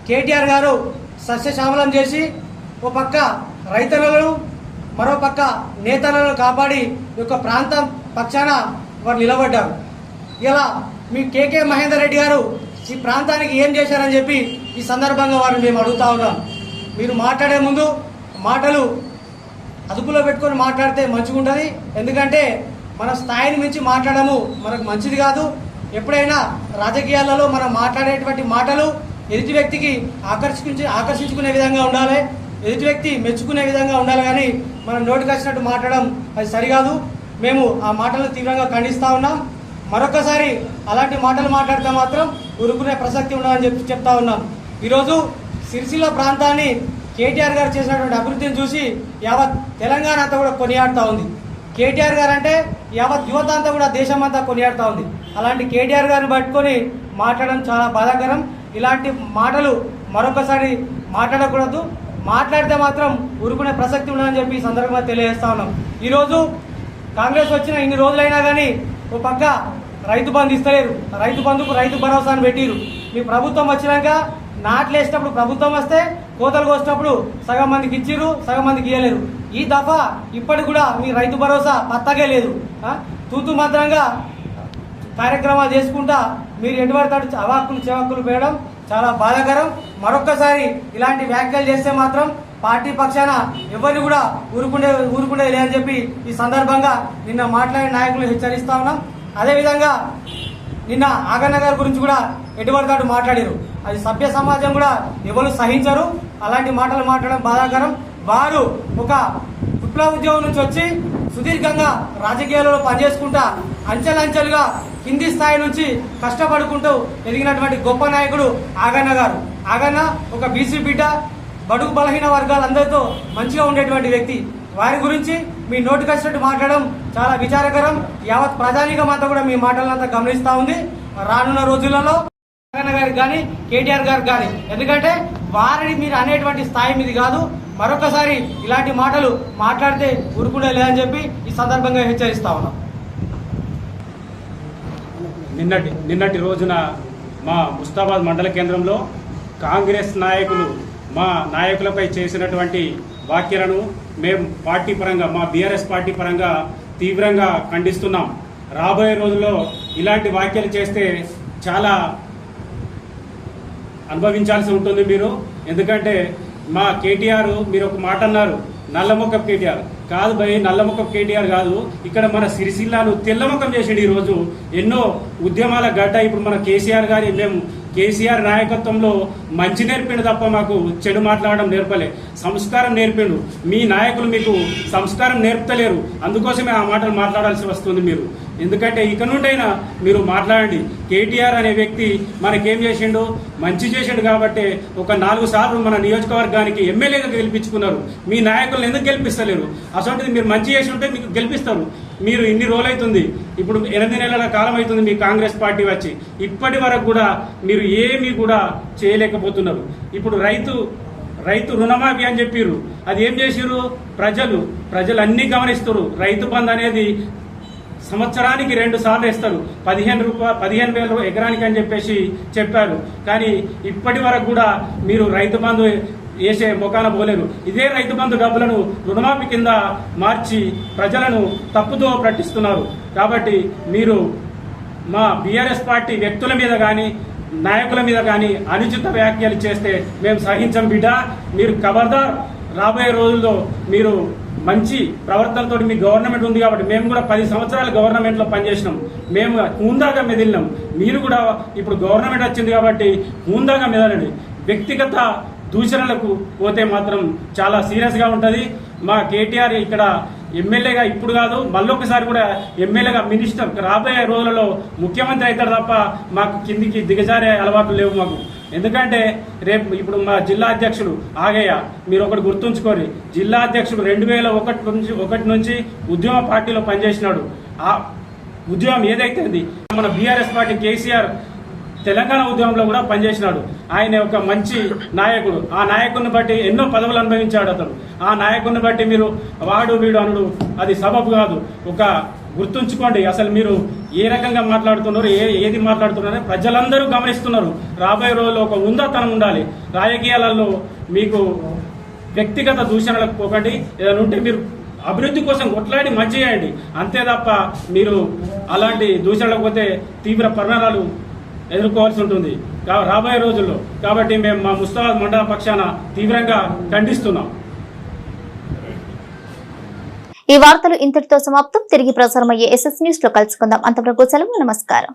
[SPEAKER 12] కేటీఆర్ గారు సస్యశ్యామలం చేసి ఓ పక్క రైతులను, మరో పక్క నేతలను కాపాడి ఈ యొక్క ప్రాంతం పక్షాన వారు నిలబడ్డారు. ఇలా మీ కేకే మహేందర్ రెడ్డి గారు ఈ ప్రాంతానికి ఏం చేశారని చెప్పి ఈ సందర్భంగా వారిని మేము అడుగుతా ఉన్నాం. మీరు మాట్లాడే ముందు మాటలు అదుపులో పెట్టుకొని మాట్లాడితే మంచిగా ఉంటుంది. ఎందుకంటే మన స్థాయిని మించి మాట్లాడము మనకు మంచిది కాదు. ఎప్పుడైనా రాజకీయాలలో మనం మాట్లాడేటువంటి మాటలు ఎదుటి వ్యక్తికి ఆకర్షించుకునే విధంగా ఉండాలి, ఎదుటి వ్యక్తి మెచ్చుకునే విధంగా ఉండాలి. కానీ మనం నోటికి వచ్చినట్టు మాట్లాడడం అది సరికాదు. మేము ఆ మాటలను తీవ్రంగా ఖండిస్తూ ఉన్నాం. మరొకసారి అలాంటి మాటలు మాట్లాడితే మాత్రం ఊరుకునే ప్రసక్తి ఉండదని చెప్తా ఉన్నాం. ఈరోజు సిరిసిల్ల ప్రాంతాన్ని కేటీఆర్ గారు చేసినటువంటి అభివృద్ధిని చూసి యావత్ తెలంగాణ అంతా కూడా కొనియాడుతూ ఉంది. కేటీఆర్ గారు అంటే యావత్ యువత అంతా కూడా దేశం అంతా కొనియాడుతూ ఉంది. అలాంటి కేటీఆర్ గారిని పట్టుకొని మాట్లాడడం చాలా బాధాకరం. ఇలాంటి మాటలు మరొకసారి మాట్లాడకూడదు. మాట్లాడితే మాత్రం ఊరుకునే ప్రసక్తి ఉండదని చెప్పి ఈ సందర్భంగా తెలియజేస్తా ఉన్నాం. ఈరోజు కాంగ్రెస్ వచ్చిన ఇన్ని రోజులైనా కానీ ఒక పక్క రైతు బంధు ఇస్తలేరు, రైతు బంధుకు రైతు భరోసాను పెట్టిరు. మీ ప్రభుత్వం వచ్చినాక నాట్లు వేసినప్పుడు ప్రభుత్వం వస్తే కోతలు కోసినప్పుడు సగం మందికి ఇచ్చిర్రు, సగం మందికి ఇవ్వలేరు. ఈ దఫా ఇప్పటికి కూడా మీ రైతు భరోసా పత్తగే లేదు. తూతు మాత్రంగా కార్యక్రమాలు చేసుకుంటా మీరు ఎటువడతాడు అవాక్కులు చెవాక్కులు వేయడం చాలా బాధాకరం. మరొక్కసారి ఇలాంటి వ్యాఖ్యలు చేస్తే మాత్రం పార్టీ పక్షాన ఎవరిని కూడా ఊరుకుండే లేదని చెప్పి ఈ సందర్భంగా నిన్న మాట్లాడిన నాయకులు హెచ్చరిస్తా ఉన్నాం. అదేవిధంగా నిన్న ఆగన్న గారి గురించి కూడా ఎటువడతాడు మాట్లాడారు. అది సభ్య సమాజం కూడా ఎవరు సహించరు. అలాంటి మాటలు మాట్లాడడం బాధాకరం. వారు ఒక విప్లవ ఉద్యోగం నుంచి వచ్చి సుదీర్ఘంగా రాజకీయాలలో పనిచేసుకుంటా అంచెలంచెలుగా కింది స్థాయి నుంచి కష్టపడుకుంటూ ఎదిగినటువంటి గొప్ప నాయకుడు ఆగన్న గారు. ఆగన్న ఒక బీసీ బిడ్డ, బడుగు బలహీన వర్గాలందరితో మంచిగా ఉండేటువంటి వ్యక్తి. వారి గురించి మీ నోటికి వచ్చినట్టు మాట్లాడడం చాలా విచారకరం. యావత్ ప్రజానీకం అంతా కూడా మీ మాటలంతా గమనిస్తూ ఉంది. రానున్న రోజులలో ఆగన్న గారికి కానీ కేటీఆర్ గారికి కానీ, ఎందుకంటే వారిని మీరు అనేటువంటి స్థాయి మీది కాదు. మరొకసారి ఇలాంటి మాటలు మాట్లాడితే ఊరుకుండే లేదని చెప్పి ఈ సందర్భంగా హెచ్చరిస్తా ఉన్నాం.
[SPEAKER 13] నిన్నటి రోజున మా ముస్తాబాద్ మండల కేంద్రంలో కాంగ్రెస్ నాయకులు మా నాయకులపై చేసినటువంటి వ్యాఖ్యలను మేము పార్టీ పరంగా, మా బీఆర్ఎస్ పార్టీ పరంగా తీవ్రంగా ఖండిస్తున్నాం. రాబోయే రోజుల్లో ఇలాంటి వ్యాఖ్యలు చేస్తే చాలా అనుభవించాల్సి ఉంటుంది మీరు. ఎందుకంటే మా కేటీఆర్, మీరు ఒక మాట అన్నారు, నల్లముఖం కేటీఆర్ కాదు భయ్, నల్లముఖం కేటీఆర్ కాదు. ఇక్కడ మన సిరిసిల్లాను తెల్లముఖం చేసాడు. ఈరోజు ఎన్నో ఉద్యమాల గడ్డ. ఇప్పుడు మన కేసీఆర్ గారి, మేము కేసీఆర్ నాయకత్వంలో మంచి నేర్పిండు తప్ప మాకు చెడు మాట్లాడడం నేర్పలే, సంస్కారం నేర్పిండు. మీ నాయకులు మీకు సంస్కారం నేర్పుతలేరు, అందుకోసమే ఆ మాటలు మాట్లాడాల్సి వస్తుంది మీరు. ఎందుకంటే ఇక నుండైనా మీరు మాట్లాడండి. కేటీఆర్ అనే వ్యక్తి మనకేం చేసిండు, మంచి చేసిండు కాబట్టి ఒక 4 సార్లు మన నియోజకవర్గానికి ఎమ్మెల్యేగా గెలిపించుకున్నారు. మీ నాయకులను ఎందుకు గెలిపిస్తలేరు? అసలు మీరు మంచి చేసి ఉంటే మీకు గెలిపిస్తారు. మీరు ఇన్ని రోజులు అవుతుంది, ఇప్పుడు 8 నెలల కాలం అవుతుంది మీ కాంగ్రెస్ పార్టీ వచ్చి, ఇప్పటి వరకు కూడా మీరు ఏమీ కూడా చేయలేకపోతున్నారు. ఇప్పుడు రైతు రుణమాఫీ అని చెప్పిర్రు, అది ఏం చేసిర్రు? ప్రజలు అన్నీ గమనిస్తారు. రైతు బంధు అనేది సంవత్సరానికి 2 సార్లు ఇస్తారు, 15,000 ఎకరానికి అని చెప్పేసి చెప్పారు. కానీ ఇప్పటి వరకు కూడా మీరు రైతు బంధు వేసే ముఖాన పోలేరు. ఇదే రైతు బంధు డబ్బులను రుణమాఫీ కింద మార్చి ప్రజలను తప్పుదో పట్టిస్తున్నారు. కాబట్టి మీరు మా బీఆర్ఎస్ పార్టీ వ్యక్తుల మీద కానీ నాయకుల మీద కానీ అనుచిత వ్యాఖ్యలు చేస్తే మేము సహించం బిడ్డ. మీరు ఖబర్దార్. రాబోయే రోజుల్లో మీరు మంచి ప్రవర్తనతో మీ గవర్నమెంట్ ఉంది కాబట్టి, మేము కూడా 10 సంవత్సరాలు గవర్నమెంట్లో పనిచేసినాం, మేము హుందాగా మెదిలినాం. మీరు కూడా ఇప్పుడు గవర్నమెంట్ వచ్చింది కాబట్టి హుందాగా మెదలండి. వ్యక్తిగత దూషణలకు పోతే మాత్రం చాలా సీరియస్గా ఉంటుంది. మా కేటీఆర్ ఇక్కడ ఎమ్మెల్యేగా ఇప్పుడు కాదు, మళ్ళొకసారి కూడా ఎమ్మెల్యేగా, మినిస్టర్ రాబోయే రోజులలో ముఖ్యమంత్రి అవుతాడు తప్ప మాకు కిందికి దిగజారే అలవాట్లు లేవు మాకు. ఎందుకంటే రేపు ఇప్పుడు మా జిల్లా అధ్యక్షుడు ఆగయ్య, మీరు ఒకటి గుర్తుంచుకోండి, జిల్లా అధ్యక్షుడు 2001 నుంచి ఉద్యమ పార్టీలో పనిచేసినాడు. ఆ ఉద్యమం ఏదైతే మన బీఆర్ఎస్ పార్టీ కేసీఆర్ తెలంగాణ ఉద్యమంలో కూడా పనిచేసినాడు. ఆయన ఒక మంచి నాయకుడు. ఆ నాయకుడిని బట్టి ఎన్నో పదవులు అనుభవించాడు అతను. ఆ నాయకుడిని బట్టి మీరు వాడు వీడు అనుడు అది సబబు కాదు. ఒక గుర్తుంచుకోండి, అసలు మీరు ఏ రకంగా మాట్లాడుతున్నారు, ఏది మాట్లాడుతున్నారో ప్రజలందరూ గమనిస్తున్నారు. రాబోయే రోజుల్లో ఒక ఉందాతనం ఉండాలి. రాజకీయాలలో మీకు వ్యక్తిగత దూషణలకు పోకండి. ఏదైనా ఉంటే మీరు అభివృద్ధి కోసం కొట్లాడి మంచి చేయండి, అంతే తప్ప మీరు అలాంటి దూషణలకు పోతే తీవ్ర పరిణామాలు ఎదుర్కోవాల్సి ఉంటుంది రాబోయే రోజుల్లో. కాబట్టి మేము మా ముస్తాబాద్ మండల పక్షాన తీవ్రంగా ఖండిస్తున్నాం.
[SPEAKER 1] ఈ వార్తలు ఇంతటితో సమాప్తం. తిరిగి ప్రసారమయ్యే SS న్యూస్ లో కలుసుకుందాం. అంతవరకు సెలవు, నమస్కారం.